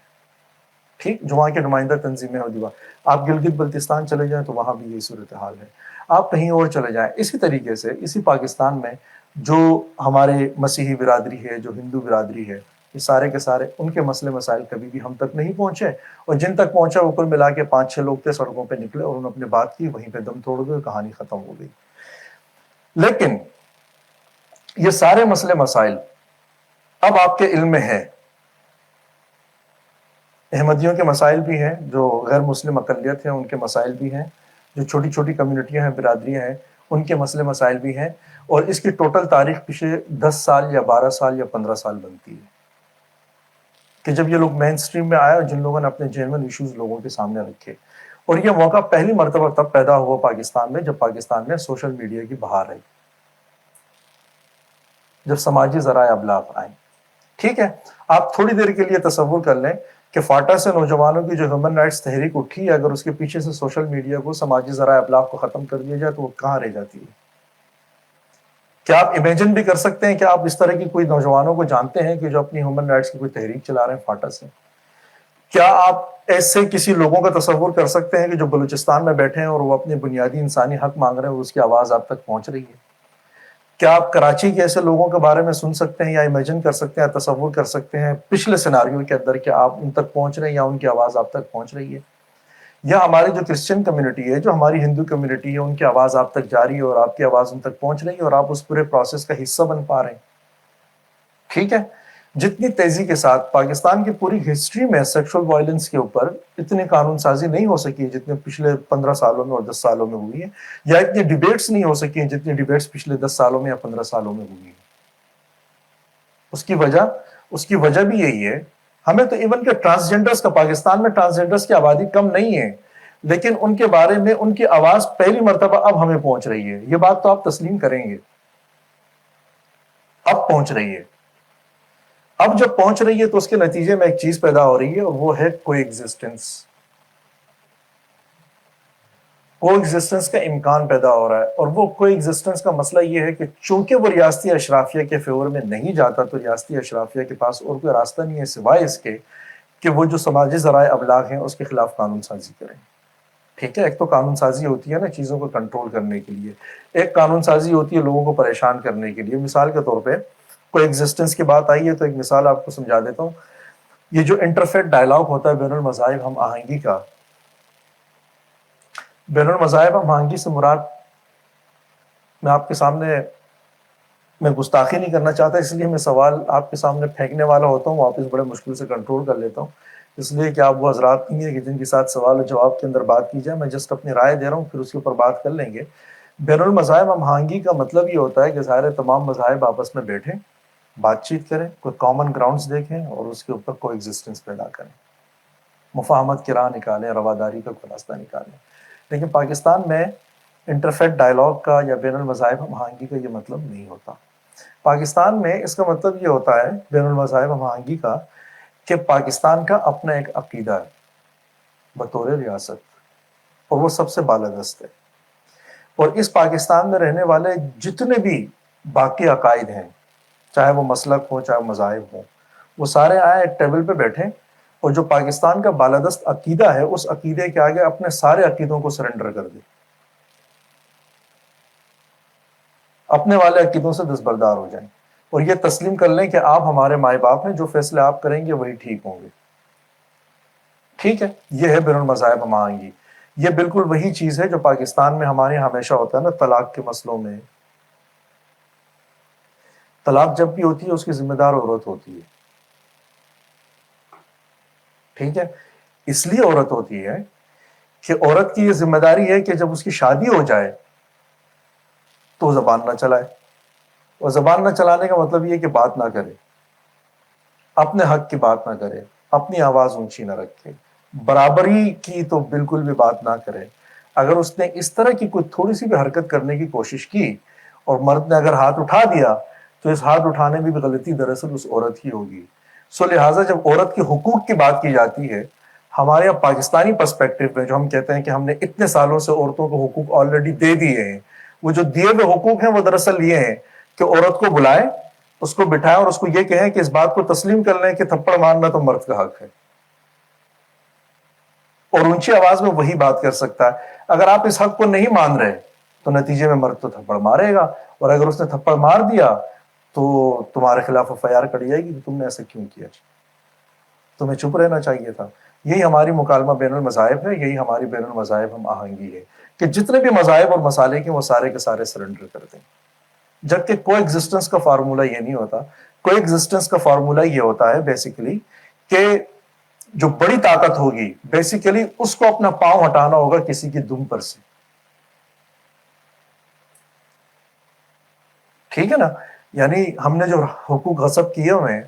A: ٹھیک، جو وہاں کے نمائندہ تنظیمیں ہوتی وہاں، آپ گلگت بلتستان چلے جائیں تو وہاں بھی یہی صورتحال ہے، آپ کہیں اور چلے جائیں. اسی طریقے سے اسی پاکستان میں جو ہمارے مسیحی برادری ہے، جو ہندو برادری ہے، یہ سارے کے سارے ان کے مسئلے مسائل کبھی بھی ہم تک نہیں پہنچے، اور جن تک پہنچا وہ کل ملا کے 5-6 لوگ تھے، سڑکوں پہ نکلے اور انہوں نے اپنے بات کی، وہیں پہ دم توڑ گئے، کہانی ختم ہو گئی. لیکن یہ سارے مسئلے مسائل اب آپ کے علم میں ہے. احمدیوں کے مسائل بھی ہیں، جو غیر مسلم اقلیت ہیں ان کے مسائل بھی ہیں، جو چھوٹی چھوٹی کمیونٹیاں ہیں، برادریاں ہیں، ان کے مسئلے مسائل بھی ہیں، اور اس کی ٹوٹل تاریخ پیچھے 10 سال یا 12 سال یا 15 سال بنتی ہے کہ جب یہ لوگ مین سٹریم میں آئے اور جن لوگوں نے اپنے جینوئن ایشوز لوگوں کے سامنے رکھے. اور یہ موقع پہلی مرتبہ تب پیدا ہوا پاکستان میں جب پاکستان میں سوشل میڈیا کی بہار آئی، جب سماجی ذرائع ابلاغ آئیں. ٹھیک ہے، آپ تھوڑی دیر کے لیے تصور کر لیں کہ فاٹا سے نوجوانوں کی جو ہیومن رائٹس تحریک اٹھی ہے، اگر اس کے پیچھے سے سوشل میڈیا کو، سماجی ذرائع ابلاغ کو ختم کر دیا جائے تو وہ کہاں رہ جاتی ہے؟ کیا آپ امیجن بھی کر سکتے ہیں کہ آپ اس طرح کی کوئی نوجوانوں کو جانتے ہیں کہ جو اپنی ہیومن رائٹس کی کوئی تحریک چلا رہے ہیں فاٹا سے؟ کیا آپ ایسے کسی لوگوں کا تصور کر سکتے ہیں کہ جو بلوچستان میں بیٹھے ہیں اور وہ اپنے بنیادی انسانی حق مانگ رہے ہیں اور اس کی آواز آپ تک پہنچ رہی ہے؟ کیا آپ کراچی کے ایسے لوگوں کے بارے میں سن سکتے ہیں یا امیجن کر سکتے ہیں، تصور کر سکتے ہیں پچھلے سیناریو کے اندر کہ آپ ان تک پہنچ رہے ہیں یا ان کی آواز آپ تک پہنچ رہی ہے؟ یا ہماری جو کرسچن کمیونٹی ہے، جو ہماری ہندو کمیونٹی ہے، ان کی آواز آپ تک جا رہی ہے اور آپ کی آواز ان تک پہنچ رہی ہے اور آپ اس پورے پروسیس کا حصہ بن پا رہے ہیں؟ ٹھیک ہے، جتنی تیزی کے ساتھ پاکستان کی پوری ہسٹری میں سیکشل وائلنس کے اوپر اتنی قانون سازی نہیں ہو سکی جتنے پچھلے 15 سالوں میں اور 10 سالوں میں ہوئی ہے، یا اتنی ڈیبیٹس نہیں ہو سکی جتنی ڈیبیٹس پچھلے 10 سالوں میں یا 15 سالوں میں ہوئی ہے. اس کی وجہ بھی یہی ہے. ہمیں تو ایون کہ ٹرانسجنڈرز کا، پاکستان میں ٹرانسجنڈرز کی آبادی کم نہیں ہے، لیکن ان کے بارے میں ان کی آواز پہلی مرتبہ اب ہمیں پہنچ رہی ہے. یہ بات تو آپ تسلیم کریں گے، اب پہنچ رہی ہے. اب جب پہنچ رہی ہے تو اس کے نتیجے میں ایک چیز پیدا ہو رہی ہے اور وہ ہے کو ایگزسٹنس. کو ایگزسٹنس کا امکان پیدا ہو رہا ہے، اور وہ کو ایگزسٹنس کا مسئلہ یہ ہے کہ چونکہ وہ ریاستی اشرافیہ کے فیور میں نہیں جاتا تو ریاستی اشرافیہ کے پاس اور کوئی راستہ نہیں ہے سوائے اس کے کہ وہ جو سماجی ذرائع ابلاغ ہیں اس کے خلاف قانون سازی کریں. ٹھیک ہے، ایک تو قانون سازی ہوتی ہے نا چیزوں کو کنٹرول کرنے کے لیے، ایک قانون سازی ہوتی ہے لوگوں کو پریشان کرنے کے لیے. مثال کے طور پہ کوئی ایگزسٹنس کی بات آئی ہے تو ایک مثال آپ کو سمجھا دیتا ہوں. یہ جو انٹرفیت ڈائلاگ ہوتا ہے بین المذاہب ہم آہنگی کا، بین المذاہب ہم آہنگی سے مراد، میں آپ کے سامنے میں گستاخی نہیں کرنا چاہتا اس لیے میں سوال آپ کے سامنے پھینکنے والا ہوتا ہوں، واپس بڑے مشکل سے کنٹرول کر لیتا ہوں، اس لیے کہ آپ وہ حضرات نہیں ہیں کہ جن کے ساتھ سوال و جواب کے اندر بات کی جائے. میں جسٹ اپنی رائے دے رہا ہوں، پھر اس کے اوپر بات کر لیں گے. بین المذاہب ہم آہنگی کا مطلب یہ ہوتا ہے کہ ظاہر تمام مذاہب آپس میں بیٹھیں، بات چیت کریں، کوئی کامن گراؤنڈز دیکھیں اور اس کے اوپر کو ایگزسٹنس پیدا کریں، مفاہمت کی راہ نکالیں، رواداری کا کوئی راستہ نکالیں. لیکن پاکستان میں انٹرفیت ڈائلاگ کا یا بین المذاہب ہم آہنگی کا یہ مطلب نہیں ہوتا. پاکستان میں اس کا مطلب یہ ہوتا ہے بین المذاہب ہم آہنگی کا کہ پاکستان کا اپنا ایک عقیدہ ہے بطور ریاست، اور وہ سب سے بالادست ہے. اور اس پاکستان میں رہنے والے جتنے بھی باقی عقائد ہیں، چاہے وہ مسلک ہو چاہے وہ مذاہب ہوں، وہ سارے آئے ایک ٹیبل پہ بیٹھیں اور جو پاکستان کا بالادست عقیدہ ہے اس عقیدے کے آگے اپنے سارے عقیدوں کو سرنڈر کر دیں، اپنے والے عقیدوں سے دستبردار ہو جائیں اور یہ تسلیم کر لیں کہ آپ ہمارے مائے باپ ہیں، جو فیصلے آپ کریں گے وہی ٹھیک ہوں گے. ٹھیک ہے، یہ ہے بین المذاہب ہم آہنگی. یہ بالکل وہی چیز ہے جو پاکستان میں ہمارے ہمیشہ ہوتا ہے نا طلاق کے مسئلوں میں. طلاق جب بھی ہوتی ہے اس کی ذمہ دار عورت ہوتی ہے. ٹھیک ہے، اس لیے عورت ہوتی ہے کہ عورت کی یہ ذمہ داری ہے کہ جب اس کی شادی ہو جائے تو زبان نہ چلائے. اور زبان نہ چلانے کا مطلب یہ کہ بات نہ کرے، اپنے حق کی بات نہ کرے، اپنی آواز اونچی نہ رکھے، برابری کی تو بالکل بھی بات نہ کرے. اگر اس نے اس طرح کی کوئی تھوڑی سی بھی حرکت کرنے کی کوشش کی اور مرد نے اگر ہاتھ اٹھا دیا تو اس ہاتھ اٹھانے میں بھی غلطی دراصل اس عورت کی ہوگی. سو لہٰذا جب عورت کے حقوق کی بات کی جاتی ہے ہمارے یہاں پاکستانی پرسپیکٹو میں، جو ہم کہتے ہیں کہ ہم نے اتنے سالوں سے عورتوں کو حقوق آلریڈی دے دیے ہیں، وہ جو دیے ہوئے حقوق ہیں وہ دراصل یہ ہیں کہ عورت کو بلائیں، اس کو بٹھائیں اور اس کو یہ کہیں کہ اس بات کو تسلیم کر لیں کہ تھپڑ مارنا تو مرد کا حق ہے. اور اونچی آواز میں وہی بات کر سکتا ہے. اگر آپ اس حق کو نہیں مان رہے تو نتیجے میں مرد تو تھپڑ مارے گا, اور اگر اس نے تھپڑ مار دیا تو تمہارے خلاف FIR کٹ جائے گی کہ تم نے ایسا کیوں کیا, تمہیں چپ رہنا چاہیے تھا. یہی ہماری مکالمہ بین المذاہب ہے, یہی ہماری بین المذاہب ہم آہنگی ہے کہ جتنے بھی مذاہب اور مسالے کے وہ سارے کے سارے سرنڈر کر دیں. جبکہ کو ایگزسٹنس کا فارمولہ یہ نہیں ہوتا. کو ایگزسٹنس کا فارمولہ یہ ہوتا ہے بیسیکلی کہ جو بڑی طاقت ہوگی بیسیکلی اس کو اپنا پاؤں ہٹانا ہوگا کسی کی دم پر سے. ٹھیک ہے نا, یعنی ہم نے جو حقوق غصب کیے ہوئے ہیں,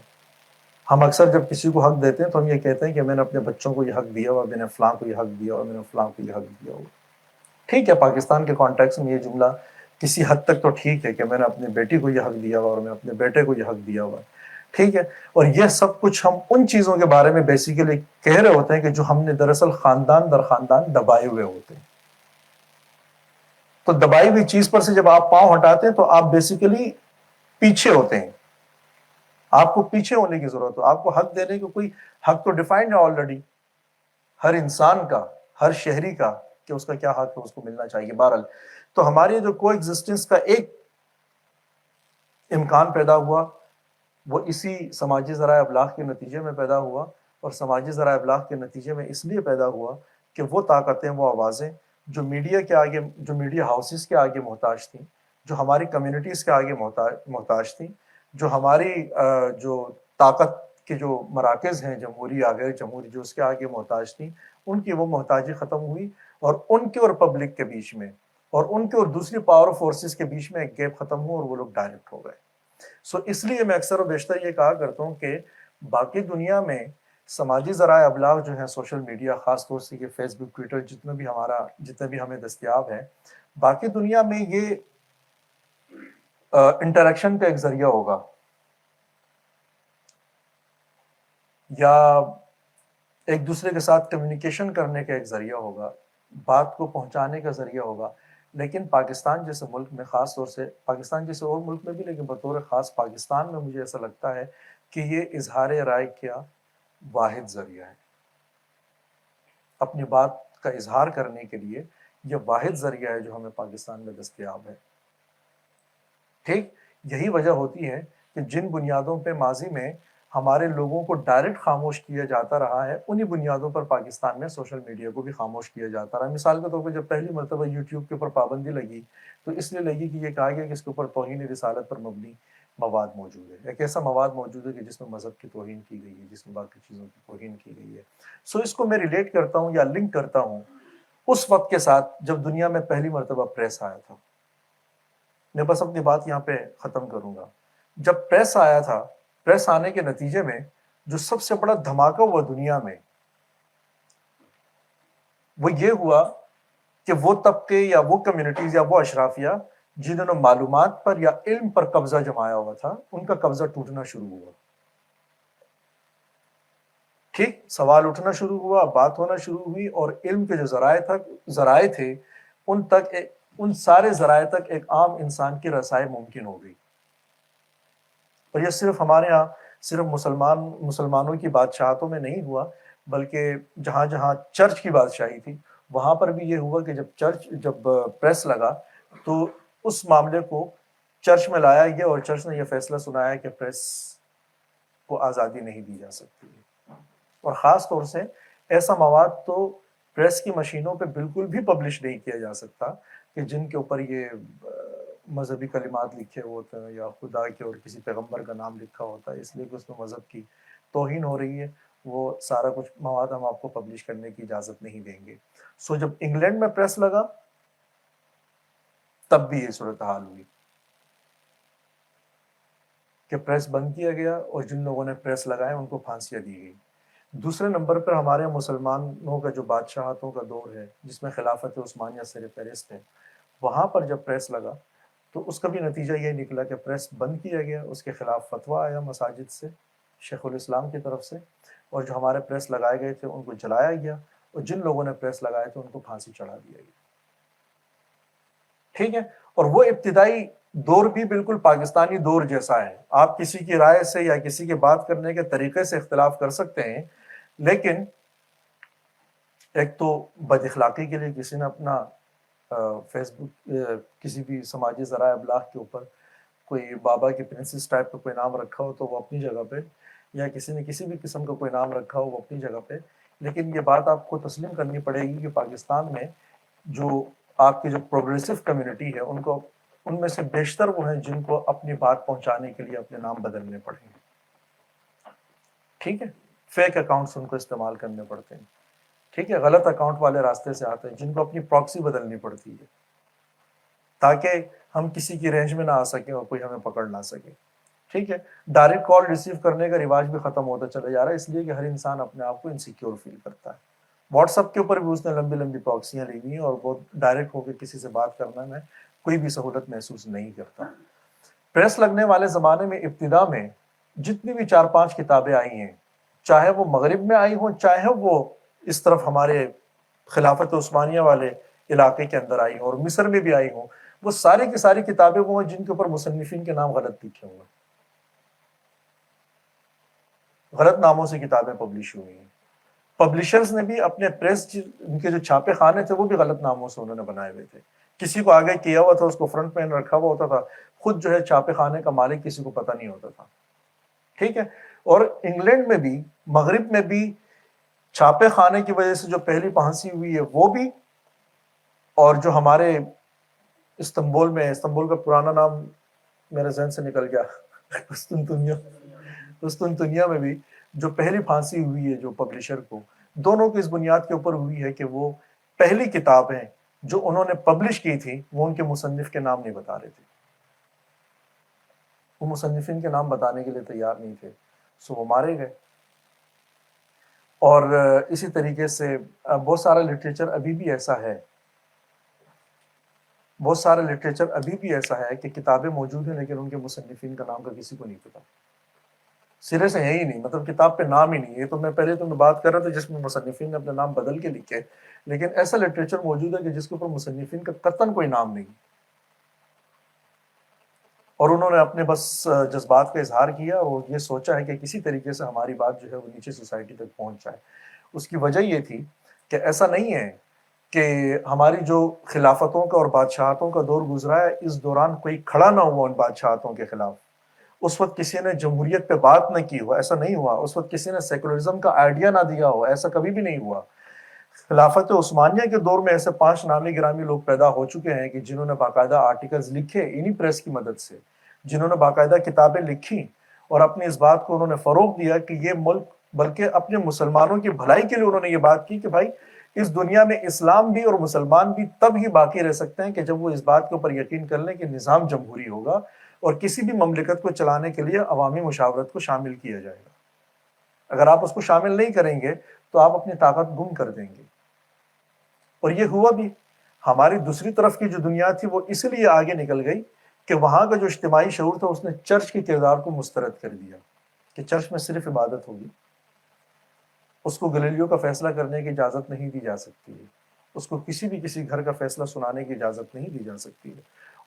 A: ہم اکثر جب کسی کو حق دیتے ہیں تو ہم یہ کہتے ہیں کہ میں نے اپنے بچوں کو یہ حق دیا ہوا, میں نے فلاں کو یہ حق دیا ہوا, میں نے فلاں کو یہ حق دیا ہوا. ٹھیک ہے, پاکستان کے کانٹیکس میں یہ جملہ کسی حد تک تو ٹھیک ہے کہ میں نے اپنی بیٹی کو یہ حق دیا ہوا اور میں اپنے بیٹے کو یہ حق دیا ہوا. ٹھیک ہے, اور یہ سب کچھ ہم ان چیزوں کے بارے میں بیسیکلی کہہ رہے ہوتے ہیں کہ جو ہم نے دراصل خاندان در خاندان دبائے ہوئے ہوتے ہیں. تو دبائی ہوئی چیز پر سے جب آپ پاؤں ہٹاتے ہیں تو آپ بیسیکلی پیچھے ہوتے ہیں. آپ کو پیچھے ہونے کی ضرورت ہو, آپ کو حق دینے کو کوئی حق تو ڈیفائنڈ ہے آلریڈی ہر انسان کا, ہر شہری کا, کہ اس کا کیا حق ہے, اس کو ملنا چاہیے. بہرحال تو ہماری جو کو ایگزسٹنس کا ایک امکان پیدا ہوا وہ اسی سماجی ذرائع ابلاغ کے نتیجے میں پیدا ہوا, اور سماجی ذرائع ابلاغ کے نتیجے میں اس لیے پیدا ہوا کہ وہ طاقتیں, وہ آوازیں جو میڈیا کے آگے, جو میڈیا ہاؤسز کے آگے محتاج تھیں, جو ہماری کمیونٹیز کے آگے محتاج تھیں, جو ہماری جو طاقت کے جو مراکز ہیں جمہوری, آگے جمہوری, جو اس کے آگے محتاج تھیں, ان کی وہ محتاجی ختم ہوئی, اور ان کے اور پبلک کے بیچ میں اور ان کے اور دوسری پاور فورسز کے بیچ میں ایک گیپ ختم ہوا اور وہ لوگ ڈائریکٹ ہو گئے. سو اس لیے میں اکثر و بیشتر یہ کہا کرتا ہوں کہ باقی دنیا میں سماجی ذرائع ابلاغ جو ہیں, سوشل میڈیا, خاص طور سے یہ فیس بک, ٹویٹر, جتنے بھی ہمیں دستیاب ہیں, باقی دنیا میں یہ انٹریکشن کا ایک ذریعہ ہوگا یا ایک دوسرے کے ساتھ کمیونیکیشن کرنے کا ایک ذریعہ ہوگا, بات کو پہنچانے کا ذریعہ ہوگا. لیکن پاکستان جیسے ملک میں, خاص طور سے پاکستان جیسے اور ملک میں بھی, لیکن بطور خاص پاکستان میں مجھے ایسا لگتا ہے کہ یہ اظہار رائے کا واحد ذریعہ ہے. اپنی بات کا اظہار کرنے کے لیے یہ واحد ذریعہ ہے جو ہمیں پاکستان میں دستیاب ہے. ٹھیک, یہی وجہ ہوتی ہے کہ جن بنیادوں پہ ماضی میں ہمارے لوگوں کو ڈائریکٹ خاموش کیا جاتا رہا ہے, انہی بنیادوں پر پاکستان میں سوشل میڈیا کو بھی خاموش کیا جاتا رہا ہے. مثال کے طور پر جب پہلی مرتبہ یوٹیوب کے اوپر پابندی لگی تو اس لیے لگی کہ یہ کہا گیا کہ اس کے اوپر توہین رسالت پر مبنی مواد موجود ہے, ایک ایسا مواد موجود ہے کہ جس میں مذہب کی توہین کی گئی ہے, جس میں باقی چیزوں کی توہین کی گئی ہے. سو اس کو میں ریلیٹ کرتا ہوں یا لنک کرتا ہوں اس وقت کے ساتھ جب دنیا میں پہلی مرتبہ پریس آیا تھا. میں بس اپنی بات یہاں پہ ختم کروں گا. جب پریس آیا تھا, پریس آنے کے نتیجے میں جو سب سے بڑا دھماکہ ہوا دنیا میں وہ یہ ہوا کہ وہ طبقے یا وہ کمیونٹیز یا وہ اشرافیہ جنہوں نے معلومات پر یا علم پر قبضہ جمایا ہوا تھا, ان کا قبضہ ٹوٹنا شروع ہوا. ٹھیک, سوال اٹھنا شروع ہوا, بات ہونا شروع ہوئی, اور علم کے جو ذرائع تھے ان سارے ذرائع تک ایک عام انسان کی رسائی ممکن ہو گئی. اور یہ صرف ہمارے ہاں صرف مسلمانوں کی بادشاہتوں میں نہیں ہوا, بلکہ جہاں جہاں چرچ کی بادشاہی تھی وہاں پر بھی یہ ہوا کہ جب پریس لگا تو اس معاملے کو چرچ میں لایا گیا, اور چرچ نے یہ فیصلہ سنایا کہ پریس کو آزادی نہیں دی جا سکتی. اور خاص طور سے ایسا مواد تو پریس کی مشینوں پہ بالکل بھی پبلش نہیں کیا جا سکتا کہ جن کے اوپر یہ مذہبی کلمات لکھے ہوتے ہیں یا خدا کے اور کسی پیغمبر کا نام لکھا ہوتا ہے, اس لیے کہ اس میں مذہب کی توہین ہو رہی ہے. وہ سارا کچھ مواد ہم آپ کو پبلش کرنے کی اجازت نہیں دیں گے. سو جب انگلینڈ میں پریس لگا تب بھی یہ صورتحال ہوئی کہ پریس بند کیا گیا, اور جن لوگوں نے پریس لگائے ان کو پھانسیاں دی گئی. دوسرے نمبر پر ہمارے مسلمانوں کا جو بادشاہتوں کا دور ہے جس میں خلافت عثمانیہ سر فہرست ہے, وہاں پر جب پریس لگا تو اس کا بھی نتیجہ یہ نکلا کہ پریس بند کیا گیا, اس کے خلاف فتویٰ آیا مساجد سے, شیخ الاسلام کی طرف سے, اور جو ہمارے پریس لگائے گئے تھے ان کو جلایا گیا, اور جن لوگوں نے پریس لگائے تھے ان کو پھانسی چڑھا دیا گیا. ٹھیک ہے, اور وہ ابتدائی دور بھی بالکل پاکستانی دور جیسا ہے. آپ کسی کی رائے سے یا کسی کے بات کرنے کے طریقے سے اختلاف کر سکتے ہیں, لیکن ایک تو بد اخلاقی کے لیے کسی نے اپنا فیس بک کسی بھی سماجی ذرائع ابلاغ کے اوپر کوئی بابا کی پرنسس ٹائپ کا کوئی نام رکھا ہو تو وہ اپنی جگہ پہ، یا کسی نے کسی بھی قسم کا کوئی نام رکھا ہو وہ اپنی جگہ پہ. لیکن یہ بات آپ کو تسلیم کرنی پڑے گی کہ پاکستان میں جو آپ کی جو پروگریسو کمیونٹی ہے ان میں سے بیشتر وہ ہیں جن کو اپنی بات پہنچانے کے لیے اپنے نام بدلنے پڑیں گے. ٹھیک ہے، فیک اکاؤنٹس ان کو استعمال کرنے پڑتے ہیں. ٹھیک ہے، غلط اکاؤنٹ والے راستے سے آتے ہیں جن کو اپنی پراکسی بدلنی پڑتی ہے تاکہ ہم کسی کی رینج میں نہ آ سکیں اور کوئی ہمیں پکڑ نہ سکے. ٹھیک ہے، ڈائریکٹ کال ریسیو کرنے کا رواج بھی ختم ہوتا چلا جا رہا ہے، اس لیے کہ ہر انسان اپنے آپ کو انسیکیور فیل کرتا ہے. واٹس ایپ کے اوپر بھی اس نے لمبی لمبی پراکسیاں لی ہوئی ہیں اور بہت ڈائریکٹ ہو کے کسی سے بات کرنا میں کوئی بھی سہولت محسوس نہیں کرتا. پریس لگنے والے زمانے میں ابتدا میں جتنی بھی 4-5 کتابیں آئی ہیں، چاہے وہ مغرب میں آئی ہوں چاہے وہ اس طرف ہمارے خلافت عثمانیہ والے علاقے کے اندر آئی ہوں اور مصر میں بھی آئی ہوں، وہ ساری کی ساری کتابیں وہ ہیں جن کے اوپر مصنفین کے نام غلط لکھے ہوئے ہیں، غلط ناموں سے کتابیں پبلش ہوئی ہیں. پبلشرز نے بھی اپنے پریس ان کے جو چھاپے خانے تھے وہ بھی غلط ناموں سے انہوں نے بنائے ہوئے تھے. کسی کو آگے کیا ہوا تھا، اس کو فرنٹ پہ رکھا ہوا ہوتا تھا، خود جو ہے چھاپے خانے کا مالک کسی کو پتہ نہیں ہوتا تھا. ٹھیک ہے، اور انگلینڈ میں بھی مغرب میں بھی چھاپے خانے کی وجہ سے جو پہلی پھانسی ہوئی ہے وہ بھی، اور جو ہمارے استنبول کا پرانا نام میرے ذہن سے نکل گیا، قسطنطنیہ میں بھی جو پہلی پھانسی ہوئی ہے جو پبلشر کو، دونوں کی اس بنیاد کے اوپر ہوئی ہے کہ وہ پہلی کتابیں جو انہوں نے پبلش کی تھی وہ ان کے مصنف کے نام نہیں بتا رہے تھے، وہ مصنفین کے نام بتانے کے لیے تیار نہیں تھے، سو وہ مارے گئے. اور اسی طریقے سے بہت سارا لٹریچر ابھی بھی ایسا ہے، بہت سارا لٹریچر ابھی بھی ایسا ہے کہ کتابیں موجود ہیں لیکن ان کے مصنفین کا نام کا کسی کو نہیں پتا، سرے سے ہے ہی نہیں، مطلب کتاب پہ نام ہی نہیں ہے. تو میں پہلے تو میں بات کر رہا تھا جس میں مصنفین نے اپنا نام بدل کے لکھے، لیکن ایسا لٹریچر موجود ہے کہ جس کے اوپر مصنفین کا قطعاً کوئی نام نہیں، اور انہوں نے اپنے بس جذبات کا اظہار کیا اور یہ سوچا ہے کہ کسی طریقے سے ہماری بات جو ہے وہ نیچے سوسائٹی تک پہنچ جائے. اس کی وجہ یہ تھی کہ ایسا نہیں ہے کہ ہماری جو خلافتوں کا اور بادشاہتوں کا دور گزرا ہے اس دوران کوئی کھڑا نہ ہوا ان بادشاہتوں کے خلاف، اس وقت کسی نے جمہوریت پہ بات نہ کی ہو، ایسا نہیں ہوا. اس وقت کسی نے سیکولرزم کا آئیڈیا نہ دیا ہو، ایسا کبھی بھی نہیں ہوا. خلافت عثمانیہ کے دور میں ایسے 5 نامی گرامی لوگ پیدا ہو چکے ہیں کہ جنہوں نے باقاعدہ آرٹیکلز لکھے انہی پریس کی مدد سے، جنہوں نے باقاعدہ کتابیں لکھی اور اپنی اس بات کو انہوں نے فروغ دیا کہ یہ ملک، بلکہ اپنے مسلمانوں کی بھلائی کے لیے انہوں نے یہ بات کی کہ بھائی اس دنیا میں اسلام بھی اور مسلمان بھی تب ہی باقی رہ سکتے ہیں کہ جب وہ اس بات کے اوپر یقین کر لیں کہ نظام جمہوری ہوگا اور کسی بھی مملکت کو چلانے کے لیے عوامی مشاورت کو شامل کیا جائے گا. اگر آپ اس کو شامل نہیں کریں گے تو آپ اپنی طاقت گم کر دیں گے. اور یہ ہوا بھی. ہماری دوسری طرف کی جو دنیا تھی وہ اس لیے آگے نکل گئی کہ وہاں کا جو اجتماعی شعور تھا اس نے چرچ کے کردار کو مسترد کر دیا کہ چرچ میں صرف عبادت ہوگی، اس کو گلیلیو کا فیصلہ کرنے کی اجازت نہیں دی جا سکتی ہے، اس کو کسی گھر کا فیصلہ سنانے کی اجازت نہیں دی جا سکتی ہے،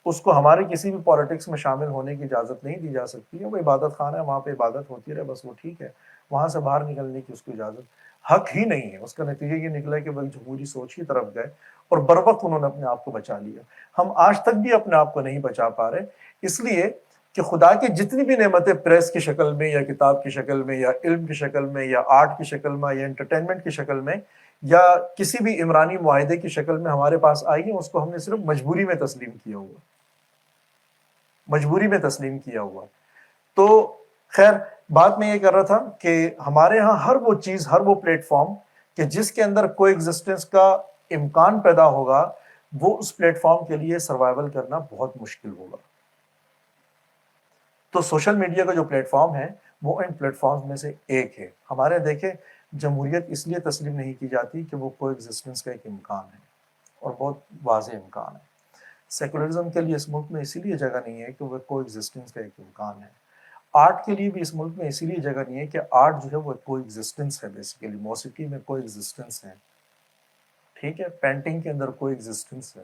A: اس کو ہمارے کسی بھی پالیٹکس میں شامل ہونے کی اجازت نہیں دی جا سکتی ہے. وہ عبادت خانہ ہے، وہاں پہ عبادت ہوتی رہے بس، وہ ٹھیک ہے، وہاں سے باہر نکلنے کی اس کو اجازت حق ہی نہیں ہے. اس کا نتیجہ یہ نکلا کہ وہ جمہوری سوچ کی طرف گئے اور بر وقت انہوں نے اپنے آپ کو بچا لیا. ہم آج تک بھی اپنے آپ کو نہیں بچا پا رہے، اس لیے کہ خدا کی جتنی بھی نعمتیں پریس کی شکل میں یا کتاب کی شکل میں یا علم کی شکل میں یا آرٹ کی شکل میں یا انٹرٹینمنٹ کی شکل میں یا کسی بھی عمرانی معاہدے کی شکل میں ہمارے پاس آئی ہیں، اس کو ہم نے صرف مجبوری میں تسلیم کیا ہوا، مجبوری میں تسلیم کیا ہوا. تو خیر بات میں یہ کر رہا تھا کہ ہمارے ہاں ہر وہ چیز، ہر وہ پلیٹ فارم کہ جس کے اندر کوئی ایگزسٹنس کا امکان پیدا ہوگا وہ اس پلیٹ فارم کے لیے سروائیول کرنا بہت مشکل ہوگا. تو سوشل میڈیا کا جو پلیٹ فارم ہے وہ ان پلیٹ فارمز میں سے ایک ہے. ہمارے دیکھیں جمہوریت اس لیے تسلیم نہیں کی جاتی کہ وہ کوئی ایگزسٹنس کا ایک امکان ہے اور بہت واضح امکان ہے. سیکولرزم کے لیے اس ملک میں اسی لیے جگہ نہیں ہے کہ وہ کوئی ایگزسٹنس کا ایک امکان ہے. آرٹ کے لیے بھی اس ملک میں اسی لیے جگہ نہیں ہے کہ آرٹ جو ہے وہ کوئی ایگزسٹنس ہے. بیسیکلی موسیقی میں کوئی ایگزسٹنس ہے، ٹھیک ہے، پینٹنگ کے اندر کوئی ایگزسٹنس ہے،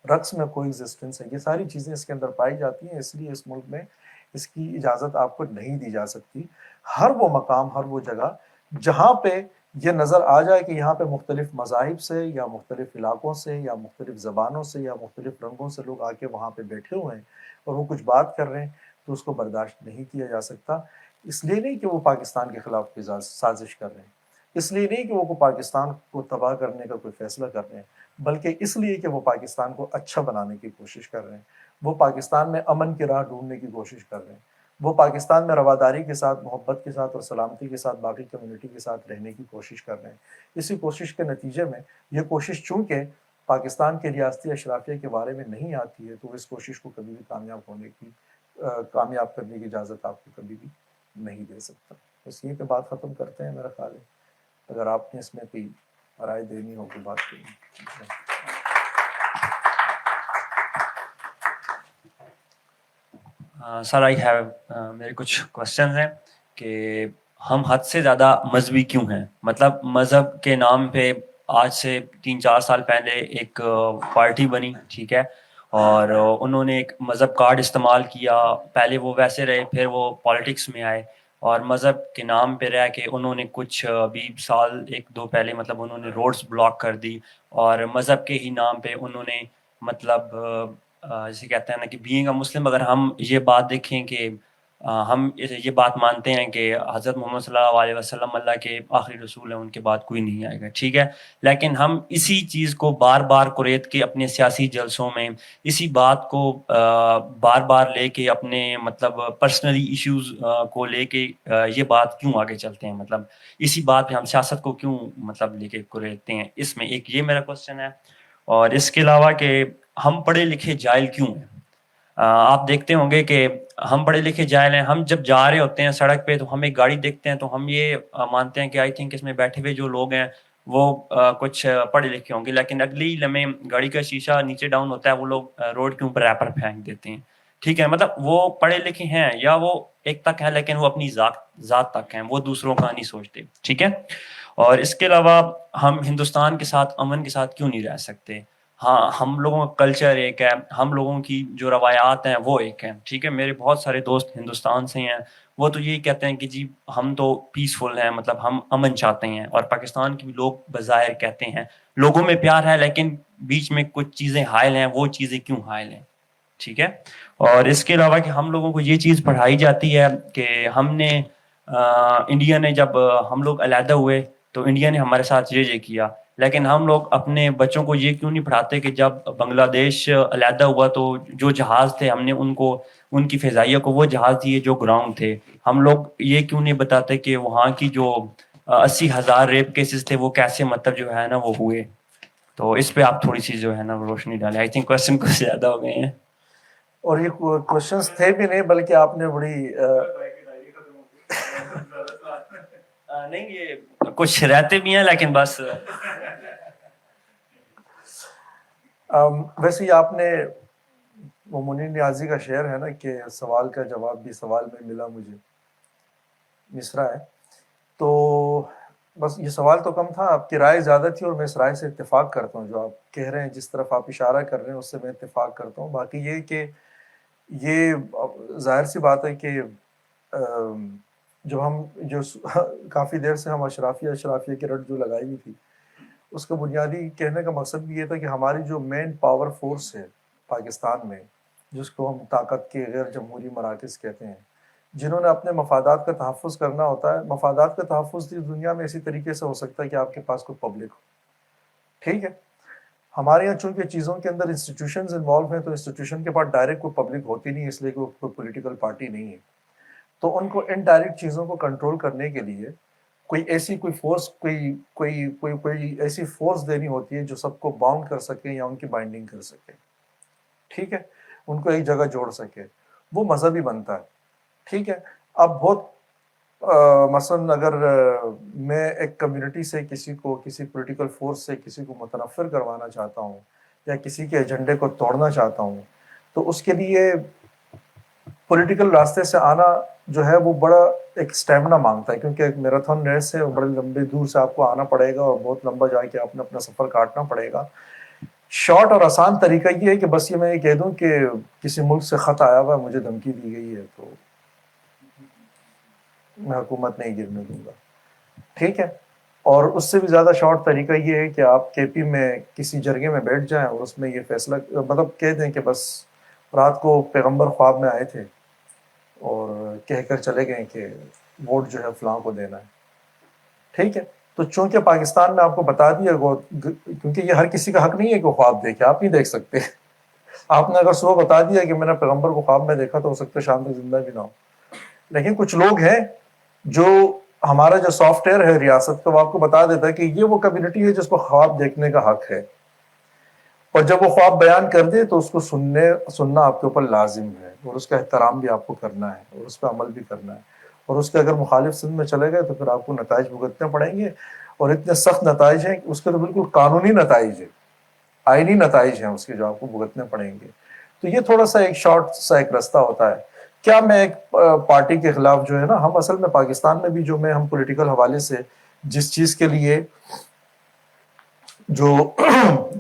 A: رقص میں کوئی ایگزسٹنس ہے. یہ ساری چیزیں اس کے اندر پائی جاتی ہیں، اس لیے اس ملک میں اس کی اجازت آپ کو نہیں دی جا سکتی. ہر وہ مقام، ہر وہ جگہ جہاں پہ یہ نظر آ جائے کہ یہاں پہ مختلف مذاہب سے یا مختلف علاقوں سے یا مختلف زبانوں سے یا مختلف رنگوں سے لوگ آ کے وہاں پہ بیٹھے ہوئے ہیں اور وہ کچھ بات کر رہے ہیں، تو اس کو برداشت نہیں کیا جا سکتا. اس لیے نہیں کہ وہ پاکستان کے خلاف کوئی سازش کر رہے ہیں، اس لیے نہیں کہ وہ پاکستان کو تباہ کرنے کا کوئی فیصلہ کر رہے ہیں، بلکہ اس لیے کہ وہ پاکستان کو اچھا بنانے کی کوشش کر رہے ہیں. وہ پاکستان میں امن کی راہ ڈھونڈنے کی کوشش کر رہے ہیں. وہ پاکستان میں رواداری کے ساتھ، محبت کے ساتھ اور سلامتی کے ساتھ باقی کمیونٹی کے ساتھ رہنے کی کوشش کر رہے ہیں. اسی کوشش کے نتیجے میں یہ کوشش چونکہ پاکستان کے ریاستی اشرافیہ کے بارے میں نہیں آتی ہے، تو اس کوشش کو کبھی بھی کامیاب کرنے کی اجازت آپ کو کبھی بھی نہیں دے سکتا. بس یہ کہ بات ختم کرتے ہیں میرا خیال ہے. اگر آپ نے اس میں کوئی رائے دینی ہو، کوئی بات کرنی.
B: سر آئی ہیو میرے کچھ کوشچنز ہیں کہ ہم حد سے زیادہ مذہبی کیوں ہیں؟ مطلب مذہب کے نام پہ آج سے 3-4 سال پہلے ایک پارٹی بنی، ٹھیک ہے، اور انہوں نے ایک مذہب کارڈ استعمال کیا. پہلے وہ ویسے رہے، پھر وہ پالیٹکس میں آئے اور مذہب کے نام پہ رہ کے انہوں نے کچھ 20 سال 1-2 پہلے مطلب انہوں نے روڈز بلاک کر دی، اور مذہب کے ہی نام پہ انہوں نے مطلب جسے کہتے ہیں نا کہ بینگ اے مسلم، اگر ہم یہ بات دیکھیں کہ ہم یہ بات مانتے ہیں کہ حضرت محمد صلی اللہ علیہ وسلم اللہ کے آخری رسول ہیں، ان کے بعد کوئی نہیں آئے گا، ٹھیک ہے، لیکن ہم اسی چیز کو بار بار کوریت کے اپنے سیاسی جلسوں میں اسی بات کو بار بار لے کے اپنے مطلب پرسنلی ایشوز کو لے کے یہ بات کیوں آگے چلتے ہیں؟ مطلب اسی بات پہ ہم سیاست کو کیوں مطلب لے کے کوریتے ہیں؟ اس میں ایک یہ میرا کوشچن ہے. اور اس کے علاوہ کہ ہم پڑھے لکھے جاہل کیوں ہیں؟ آپ دیکھتے ہوں گے کہ ہم پڑھے لکھے جاہل ہیں. ہم جب جا رہے ہوتے ہیں سڑک پہ تو ہم ایک گاڑی دیکھتے ہیں تو ہم یہ مانتے ہیں کہ آئی تھنک اس میں بیٹھے ہوئے جو لوگ ہیں وہ کچھ پڑھے لکھے ہوں گے، لیکن اگلی لمحے گاڑی کا شیشہ نیچے ڈاؤن ہوتا ہے، وہ لوگ روڈ کے اوپر ریپر پھینک دیتے ہیں، ٹھیک ہے. مطلب وہ پڑھے لکھے ہیں یا وہ ایک تک ہے لیکن وہ اپنی ذات تک ہیں، وہ دوسروں کا نہیں سوچتے، ٹھیک ہے. اور اس کے علاوہ ہم ہندوستان کے ساتھ امن کے ساتھ کیوں نہیں رہ سکتے؟ ہاں، ہم لوگوں کا کلچر ایک ہے، ہم لوگوں کی جو روایات ہیں وہ ایک ہیں، ٹھیک ہے. میرے بہت سارے دوست ہندوستان سے ہیں، وہ تو یہی کہتے ہیں کہ جی ہم تو پیسفل ہیں، مطلب ہم امن چاہتے ہیں. اور پاکستان کے بھی لوگ بظاہر کہتے ہیں لوگوں میں پیار ہے، لیکن بیچ میں کچھ چیزیں حائل ہیں. وہ چیزیں کیوں حائل ہیں؟ ٹھیک ہے. اور اس کے علاوہ کہ ہم لوگوں کو یہ چیز پڑھائی جاتی ہے کہ ہم نے انڈیا نے جب ہم لوگ علیحدہ ہوئے تو انڈیا نے ہمارے ساتھ یہ کیا، لیکن ہم لوگ اپنے بچوں کو یہ کیوں نہیں پڑھاتے کہ جب بنگلہ دیش علیحدہ ہوا تو جو جہاز تھے ہم نے ان کی فضائیہ کو وہ جہاز دیے جو گراؤنڈ تھے. ہم لوگ یہ کیوں نہیں بتاتے کہ وہاں کی جو 80,000 ریپ کیسز تھے وہ کیسے مطلب جو ہے نا وہ ہوئے؟ تو اس پہ آپ تھوڑی سی جو ہے نا روشنی ڈالیں. آئی تھنک کوشچن کچھ زیادہ ہو گئے ہیں.
A: اور یہ کوشچنس تھے بھی نہیں، بلکہ آپ نے بڑی
B: نہیں، یہ کچھ رہتے بھی ہیں لیکن بس
A: ویسے ہی آپ نے وہ منیر نیازی کا شعر ہے نا کہ سوال کا جواب بھی سوال میں ملا مجھے، مصرع ہے. تو بس یہ سوال تو کم تھا، آپ کی رائے زیادہ تھی اور میں اس رائے سے اتفاق کرتا ہوں. جو آپ کہہ رہے ہیں، جس طرف آپ اشارہ کر رہے ہیں اس سے میں اتفاق کرتا ہوں. باقی یہ کہ یہ ظاہر سی بات ہے کہ جو کافی دیر سے ہم اشرافیہ کی رٹ جو لگائی ہوئی تھی، اس کا بنیادی کہنے کا مقصد بھی یہ تھا کہ ہماری جو مین پاور فورس ہے پاکستان میں، جس کو ہم طاقت کے غیر جمہوری مراکز کہتے ہیں، جنہوں نے اپنے مفادات کا تحفظ کرنا ہوتا ہے. مفادات کا تحفظ اس دنیا میں اسی طریقے سے ہو سکتا ہے کہ آپ کے پاس کوئی پبلک ہو، ٹھیک ہے. ہمارے یہاں چونکہ چیزوں کے اندر انسٹیٹیوشنز انوالو ہیں، تو انسٹیٹیوشن کے پاس ڈائریکٹ کوئی پبلک ہوتی نہیں، اس لیے کوئی پولیٹیکل پارٹی نہیں ہے. تو ان کو انڈائریکٹ چیزوں کو کنٹرول کرنے کے لیے کوئی ایسی ایسی فورس دینی ہوتی ہے جو سب کو باؤنڈ کر سکے یا ان کی بائنڈنگ کر سکے، ٹھیک ہے، ان کو ایک جگہ جوڑ سکے. وہ مذہبی بنتا ہے، ٹھیک ہے. اب بہت مثلاً اگر میں ایک کمیونٹی سے کسی پولیٹیکل فورس سے کسی کو متنفر کروانا چاہتا ہوں یا کسی کے ایجنڈے کو توڑنا چاہتا ہوں، تو اس کے لیے پولیٹیکل راستے سے آنا جو ہے وہ بڑا ایک سٹیمنا مانگتا ہے، کیونکہ ایک میراتھن ریس ہے، بڑے لمبے دور سے آپ کو آنا پڑے گا اور بہت لمبا جا کے آپ نے اپنا سفر کاٹنا پڑے گا. شارٹ اور آسان طریقہ یہ ہے کہ بس یہ میں یہ کہہ دوں کہ کسی ملک سے خط آیا ہوا ہے، مجھے دھمکی دی گئی ہے، تو میں حکومت نہیں گرنے دوں گا، ٹھیک ہے. اور اس سے بھی زیادہ شارٹ طریقہ یہ ہے کہ آپ کے پی میں کسی جرگے میں بیٹھ جائیں اور اس میں یہ فیصلہ مطلب کہہ دیں کہ بس رات کو پیغمبر خواب میں آئے تھے اور کہہ کر چلے گئے کہ ووٹ جو ہے فلاں کو دینا ہے. ٹھیک ہے. تو چونکہ پاکستان میں آپ کو بتا دیا کیونکہ یہ ہر کسی کا حق نہیں ہے کہ وہ خواب دیکھے, آپ نہیں دیکھ سکتے. آپ نے اگر صبح بتا دیا کہ میں نے پیغمبر کو خواب میں دیکھا تو ہو سکتا ہے شام تک زندہ بھی نہ ہو. لیکن کچھ لوگ ہیں جو ہمارا جو سافٹ ویئر ہے ریاست کا وہ آپ کو بتا دیتا ہے کہ یہ وہ کمیونٹی ہے جس کو خواب دیکھنے کا حق ہے, اور جب وہ خواب بیان کر دے تو اس کو سننا آپ کے اوپر لازم ہے, اور اس کا احترام بھی آپ کو کرنا ہے, اور اس پہ عمل بھی کرنا ہے. اور اس کے اگر مخالف سند میں چلے گئے تو پھر آپ کو نتائج بھگتنے پڑیں گے, اور اتنے سخت نتائج ہیں کہ اس کے تو بالکل قانونی نتائج ہیں, آئینی نتائج ہیں اس کے جو آپ کو بھگتنے پڑیں گے. تو یہ تھوڑا سا ایک شارٹ سا ایک رستہ ہوتا ہے. کیا میں ایک پارٹی کے خلاف جو ہے نا, ہم اصل میں پاکستان میں بھی جو ہم پولیٹیکل حوالے سے جس چیز کے لیے جو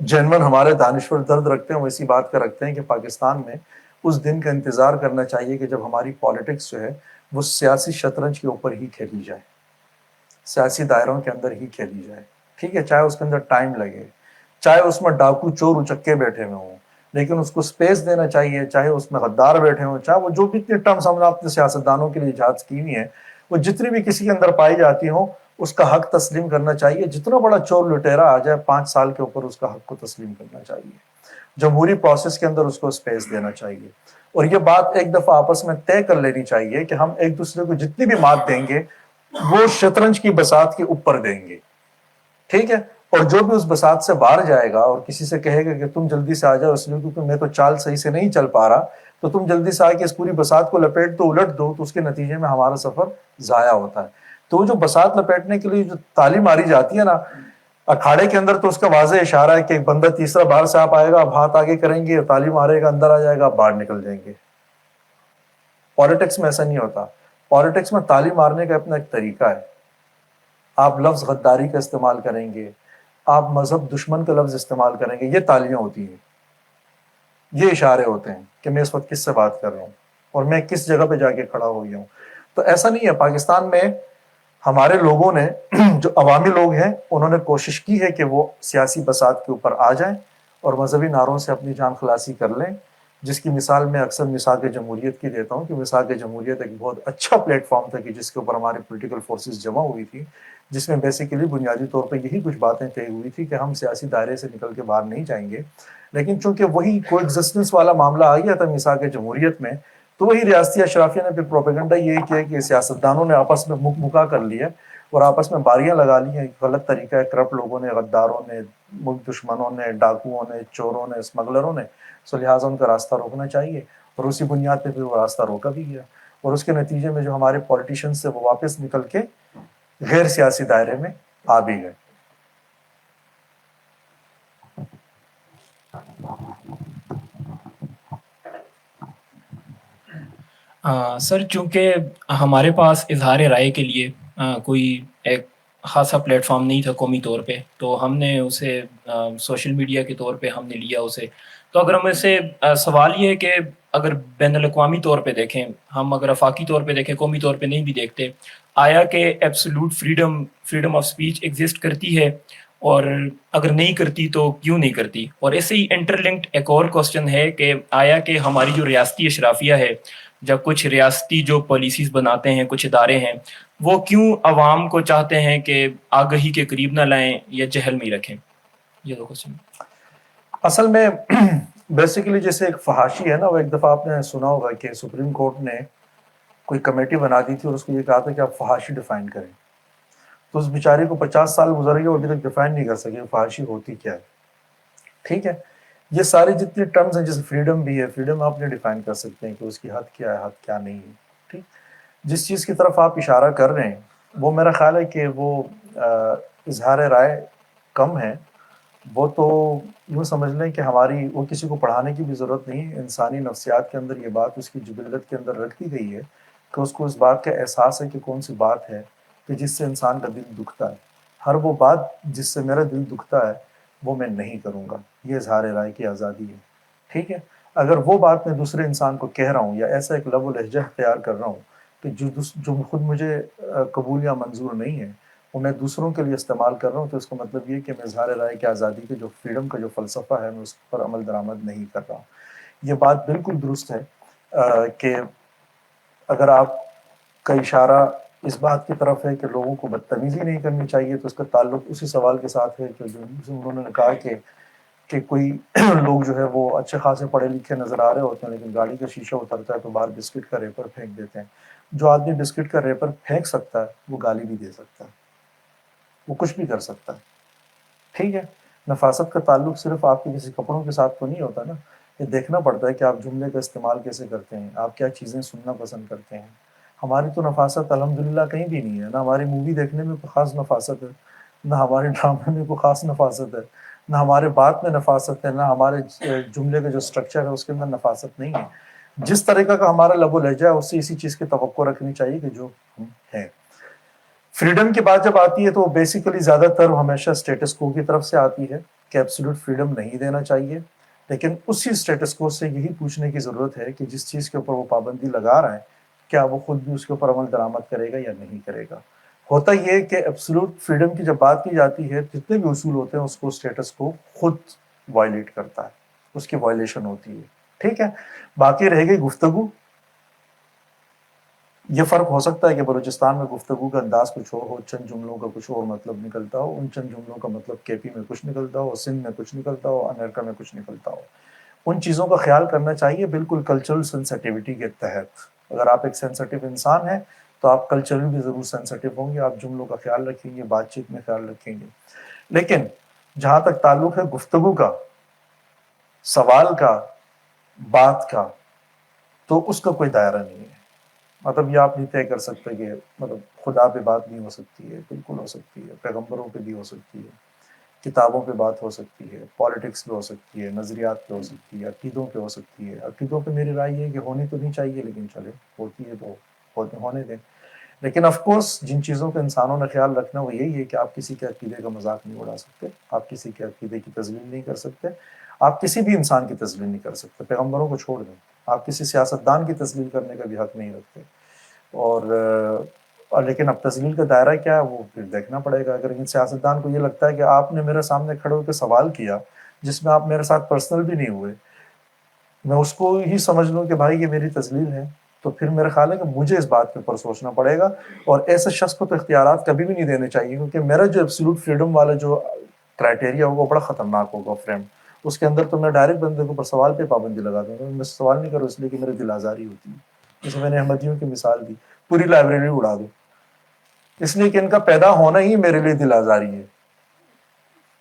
A: جنون ہمارے دانشور درد رکھتے ہیں وہ اسی بات کا رکھتے ہیں کہ پاکستان میں اس دن کا انتظار کرنا چاہیے کہ جب ہماری پالیٹکس جو ہے وہ سیاسی شطرنج کے اوپر ہی کھیلی جائے, سیاسی دائروں کے اندر ہی کھیلی جائے. ٹھیک ہے, چاہے اس کے اندر ٹائم لگے, چاہے اس میں ڈاکو چور اچکے بیٹھے ہوئے ہوں, لیکن اس کو سپیس دینا چاہیے. چاہے اس میں غدار بیٹھے ہوں, چاہے وہ جو بھی اتنے ٹرمز ہم نے اپنے سیاستدانوں کے لیے ایجاد کی ہوئی ہیں, وہ جتنی بھی کسی کے اندر پائی جاتی ہوں, اس کا حق تسلیم کرنا چاہیے. جتنا بڑا چور لٹیرا آ جائے 5 سال کے اوپر اس کا حق کو تسلیم کرنا چاہیے. جمہوری پروسیس کے اندر اس کو سپیس دینا چاہیے. اور یہ بات ایک دفعہ آپس میں طے کر لینی چاہیے کہ ہم ایک دوسرے کو جتنی بھی مات دیں گے وہ شطرنج کی بساط کے اوپر دیں گے. ٹھیک ہے. اور جو بھی اس بساط سے باہر جائے گا اور کسی سے کہے گا کہ تم جلدی سے آ جاؤ اس لیے کیونکہ میں تو چال صحیح سے نہیں چل پا رہا, تو تم جلدی سے آ کے اس پوری بساط کو لپیٹ دو, الٹ دو, تو اس کے نتیجے میں ہمارا سفر ضائع ہوتا ہے. تو جو بساط لپیٹنے کے لیے جو تالی ماری جاتی ہے نا اکھاڑے کے اندر, تو اس کا واضح اشارہ ہے کہ ایک بندہ تیسرا باہر سے آپ آئے گا, آپ ہاتھ آگے کریں گے, تالی مارے گا, اندر آ جائے گا, آپ باہر نکل جائیں گے. پالیٹکس میں ایسا نہیں ہوتا. پالیٹکس میں تالی مارنے کا اپنا ایک طریقہ ہے. آپ لفظ غداری کا استعمال کریں گے, آپ مذہب دشمن کا لفظ استعمال کریں گے, یہ تالیاں ہوتی ہیں, یہ اشارے ہوتے ہیں کہ میں اس وقت کس سے بات کر رہا ہوں اور میں کس جگہ پہ جا کے کھڑا ہو گیا ہوں. تو ایسا نہیں ہے. پاکستان میں ہمارے لوگوں نے جو عوامی لوگ ہیں انہوں نے کوشش کی ہے کہ وہ سیاسی بساط کے اوپر آ جائیں اور مذہبی نعروں سے اپنی جان خلاصی کر لیں, جس کی مثال میں اکثر میثاق جمہوریت کی دیتا ہوں کہ میثاق جمہوریت ایک بہت اچھا پلیٹ فارم تھا کہ جس کے اوپر ہماری پولیٹیکل فورسز جمع ہوئی تھی, جس میں بیسیکلی بنیادی طور پہ یہی کچھ باتیں طے ہوئی تھی کہ ہم سیاسی دائرے سے نکل کے باہر نہیں جائیں گے. لیکن چونکہ وہی کو ایگزسٹنس والا معاملہ آ گیا تھا میثاق جمہوریت میں, تو وہی ریاستی اشرافیہ نے پھر پروپیگنڈا یہی کیا کہ سیاستدانوں نے آپس میں مکا کر لیا اور آپس میں باریاں لگا لی ہیں. غلط طریقہ ہے, کرپٹ لوگوں نے, غداروں نے, ملک دشمنوں نے, ڈاکوؤں نے, چوروں نے, اسمگلروں نے, سو لہٰذا ان کا راستہ روکنا چاہیے. اور اسی بنیاد پہ پھر وہ راستہ روکا بھی گیا, اور اس کے نتیجے میں جو ہمارے پولیٹیشینز سے وہ واپس نکل کے غیر سیاسی دائرے میں آ بھی گئے.
C: سر چونکہ ہمارے پاس اظہار رائے کے لیے کوئی ایک خاصا پلیٹ فارم نہیں تھا قومی طور پہ, تو ہم نے اسے سوشل میڈیا کے طور پہ ہم نے لیا اسے. تو اگر ہم اسے سوال یہ ہے کہ اگر بین الاقوامی طور پہ دیکھیں, ہم اگر آفاقی طور پہ دیکھیں, قومی طور پہ نہیں بھی دیکھتے, آیا کہ absolute freedom of speech exist کرتی ہے, اور اگر نہیں کرتی تو کیوں نہیں کرتی؟ اور ایسے ہی انٹر لنکڈ ایک اور کوسچن ہے کہ آیا کہ ہماری جو ریاستی اشرافیہ ہے, جب کچھ ریاستی جو پالیسیز بناتے ہیں, کچھ ادارے ہیں, وہ کیوں عوام کو چاہتے ہیں کہ آگہی کے قریب نہ لائیں یا جہل میں ہی رکھیں؟ یہ دو کوسچن.
A: اصل میں بیسیکلی جیسے ایک فحاشی ہے نا, وہ ایک دفعہ آپ نے سنا ہوگا کہ سپریم کورٹ نے کوئی کمیٹی بنا دی تھی اور اس کو یہ کہا تھا کہ آپ فحاشی ڈیفائن کریں. تو اس بیچارے کو 50 سال گزر گئے, وہ ابھی تک ڈیفائن نہیں کر سکے فحاشی ہوتی کیا ہے. ٹھیک ہے. یہ سارے جتنے ٹرمز ہیں, جیسے فریڈم بھی ہے, فریڈم آپ نے ڈیفائن کر سکتے ہیں کہ اس کی حد کیا ہے, حد کیا نہیں ہے. ٹھیک. جس چیز کی طرف آپ اشارہ کر رہے ہیں وہ میرا خیال ہے کہ وہ اظہار رائے کم ہے. وہ تو یوں سمجھ لیں کہ ہماری وہ کسی کو پڑھانے کی بھی ضرورت نہیں ہے. انسانی نفسیات کے اندر یہ بات اس کی جبلت کے اندر رکھ دی گئی ہے کہ اس کو اس بات کا احساس ہے کہ کون سی بات ہے کہ جس سے انسان کا دل دکھتا ہے. ہر وہ بات جس سے میرا دل دکھتا ہے وہ میں نہیں کروں گا. یہ اظہار رائے کی آزادی ہے. ٹھیک ہے. اگر وہ بات میں دوسرے انسان کو کہہ رہا ہوں یا ایسا ایک لب و لہجہ اختیار کر رہا ہوں کہ جو خود مجھے قبول یا منظور نہیں ہے, وہ میں دوسروں کے لیے استعمال کر رہا ہوں تو اس کا مطلب یہ کہ میں اظہار رائے کی آزادی کے جو فریڈم کا جو فلسفہ ہے میں اس پر عمل درآمد نہیں کر رہا ہوں۔ یہ بات بالکل درست ہے کہ اگر آپ کا اشارہ اس بات کی طرف ہے کہ لوگوں کو بدتمیزی نہیں کرنی چاہیے تو اس کا تعلق اسی سوال کے ساتھ ہے کہ جو انہوں نے کہا کہ کوئی لوگ جو ہے وہ اچھے خاصے پڑھے لکھے نظر آ رہے ہوتے ہیں لیکن گاڑی کا شیشہ اترتا ہے تو باہر بسکٹ کا ریپر پھینک دیتے ہیں۔ جو آدمی بسکٹ کا ریپر پھینک سکتا ہے وہ گالی بھی دے سکتا ہے، وہ کچھ بھی کر سکتا ہے، ٹھیک ہے۔ نفاست کا تعلق صرف آپ کے کسی کپڑوں کے ساتھ تو نہیں ہوتا نا، یہ دیکھنا پڑتا ہے کہ آپ جملے کا استعمال کیسے کرتے ہیں، آپ کیا چیزیں سننا پسند کرتے ہیں۔ ہماری تو نفاست الحمدللہ کہیں بھی نہیں ہے، نہ ہماری مووی دیکھنے میں کوئی خاص نفاست ہے، نہ ہمارے ڈرامے میں کوئی خاص نفاست ہے، نہ ہمارے بات میں نفاست ہے، نہ ہمارے جملے کا جو سٹرکچر ہے اس کے اندر نفاست نہیں ہے۔ جس طریقہ کا ہمارا لب و لہجہ ہے اس سے اسی چیز کی توقع رکھنی چاہیے کہ جو ہم ہیں۔ فریڈم کی بات جب آتی ہے تو بیسیکلی زیادہ تر ہمیشہ اسٹیٹس کو کی طرف سے آتی ہے کہ ایبسولوٹ فریڈم نہیں دینا چاہیے، لیکن اسی اسٹیٹس کو سے یہی پوچھنے کی ضرورت ہے کہ جس چیز کے اوپر وہ پابندی لگا رہا ہے کیا وہ خود بھی اس کے اوپر عمل درآمد کرے گا یا نہیں کرے گا۔ ہوتا یہ کہ ایبسولوٹ فریڈم کی جب بات کی جاتی ہے جتنے بھی اصول ہوتے ہیں اس کو اسٹیٹس کو خود وائلیٹ کرتا ہے، اس کی وائلیشن ہوتی ہے، ٹھیک ہے۔ باقی رہ گئی گفتگو، یہ فرق ہو سکتا ہے کہ بلوچستان میں گفتگو کا انداز کچھ ہو، چند جملوں کا کچھ اور مطلب نکلتا ہو، ان چند جملوں کا مطلب کے پی میں کچھ نکلتا ہو، سندھ میں کچھ نکلتا ہو، امریکہ میں کچھ نکلتا ہو۔ ان چیزوں کا خیال کرنا چاہیے بالکل کلچرل سینسٹیوٹی کے تحت۔ اگر آپ ایک سینسٹیو انسان ہیں تو آپ کلچرل بھی ضرور سینسٹیو ہوں گے، آپ جملوں کا خیال رکھیں گے، بات چیت میں خیال رکھیں گے۔ لیکن جہاں تک تعلق ہے گفتگو کا، سوال کا، بات کا، تو اس کا کوئی دائرہ نہیں ہے۔ مطلب یہ آپ نہیں طے کر سکتے کہ مطلب خدا پہ بات نہیں ہو سکتی ہے، بالکل ہو سکتی ہے، پیغمبروں پہ بھی ہو سکتی ہے، کتابوں پہ بات ہو سکتی ہے، پالیٹکس پہ ہو سکتی ہے، نظریات پہ ہو سکتی ہے، عقیدوں پہ ہو سکتی ہے۔ عقیدوں پہ میری رائے یہ ہے کہ ہونی تو نہیں چاہیے لیکن چلے ہوتی ہے تو ہونے دیں۔ لیکن آف کورس جن چیزوں کا انسانوں نے خیال رکھنا وہ یہی ہے کہ آپ کسی کے عقیدے کا مذاق نہیں اڑا سکتے، آپ کسی کے عقیدے کی تذلیل نہیں کر سکتے، آپ کسی بھی انسان کی تذلیل نہیں کر سکتے، پیغمبروں کو چھوڑ دیں، آپ کسی سیاستدان کی تذلیل کرنے کا بھی حق نہیں رکھتے۔ اور لیکن اب تذلیل کا دائرہ کیا ہے وہ پھر دیکھنا پڑے گا۔ اگر ان سیاستدان کو یہ لگتا ہے کہ آپ نے میرے سامنے کھڑے ہو کے سوال کیا جس میں آپ میرے ساتھ پرسنل بھی نہیں ہوئے، میں اس کو ہی سمجھ لوں کہ بھائی یہ میری تذلیل ہے، تو پھر میرا خیال ہے کہ مجھے اس بات کے اوپر سوچنا پڑے گا۔ اور ایسے شخص کو تو اختیارات کبھی بھی نہیں دینے چاہیے، کیونکہ میرا جو ایبسولوٹ فریڈم والا جو کرائٹیریا ہوگا وہ بڑا خطرناک ہوگا فریم۔ اس کے اندر تو میں ڈائریکٹ بندے کے اوپر سوال پہ پابندی لگا دوں گا، میں سوال نہیں کروں اس لیے کہ میرے دل آزاری ہوتی ہے۔ جیسے میں نے احمدیوں کی مثال دی، پوری لائبریری اڑا دو اس لیے کہ ان کا پیدا ہونا ہی میرے لیے دل آزاری ہے،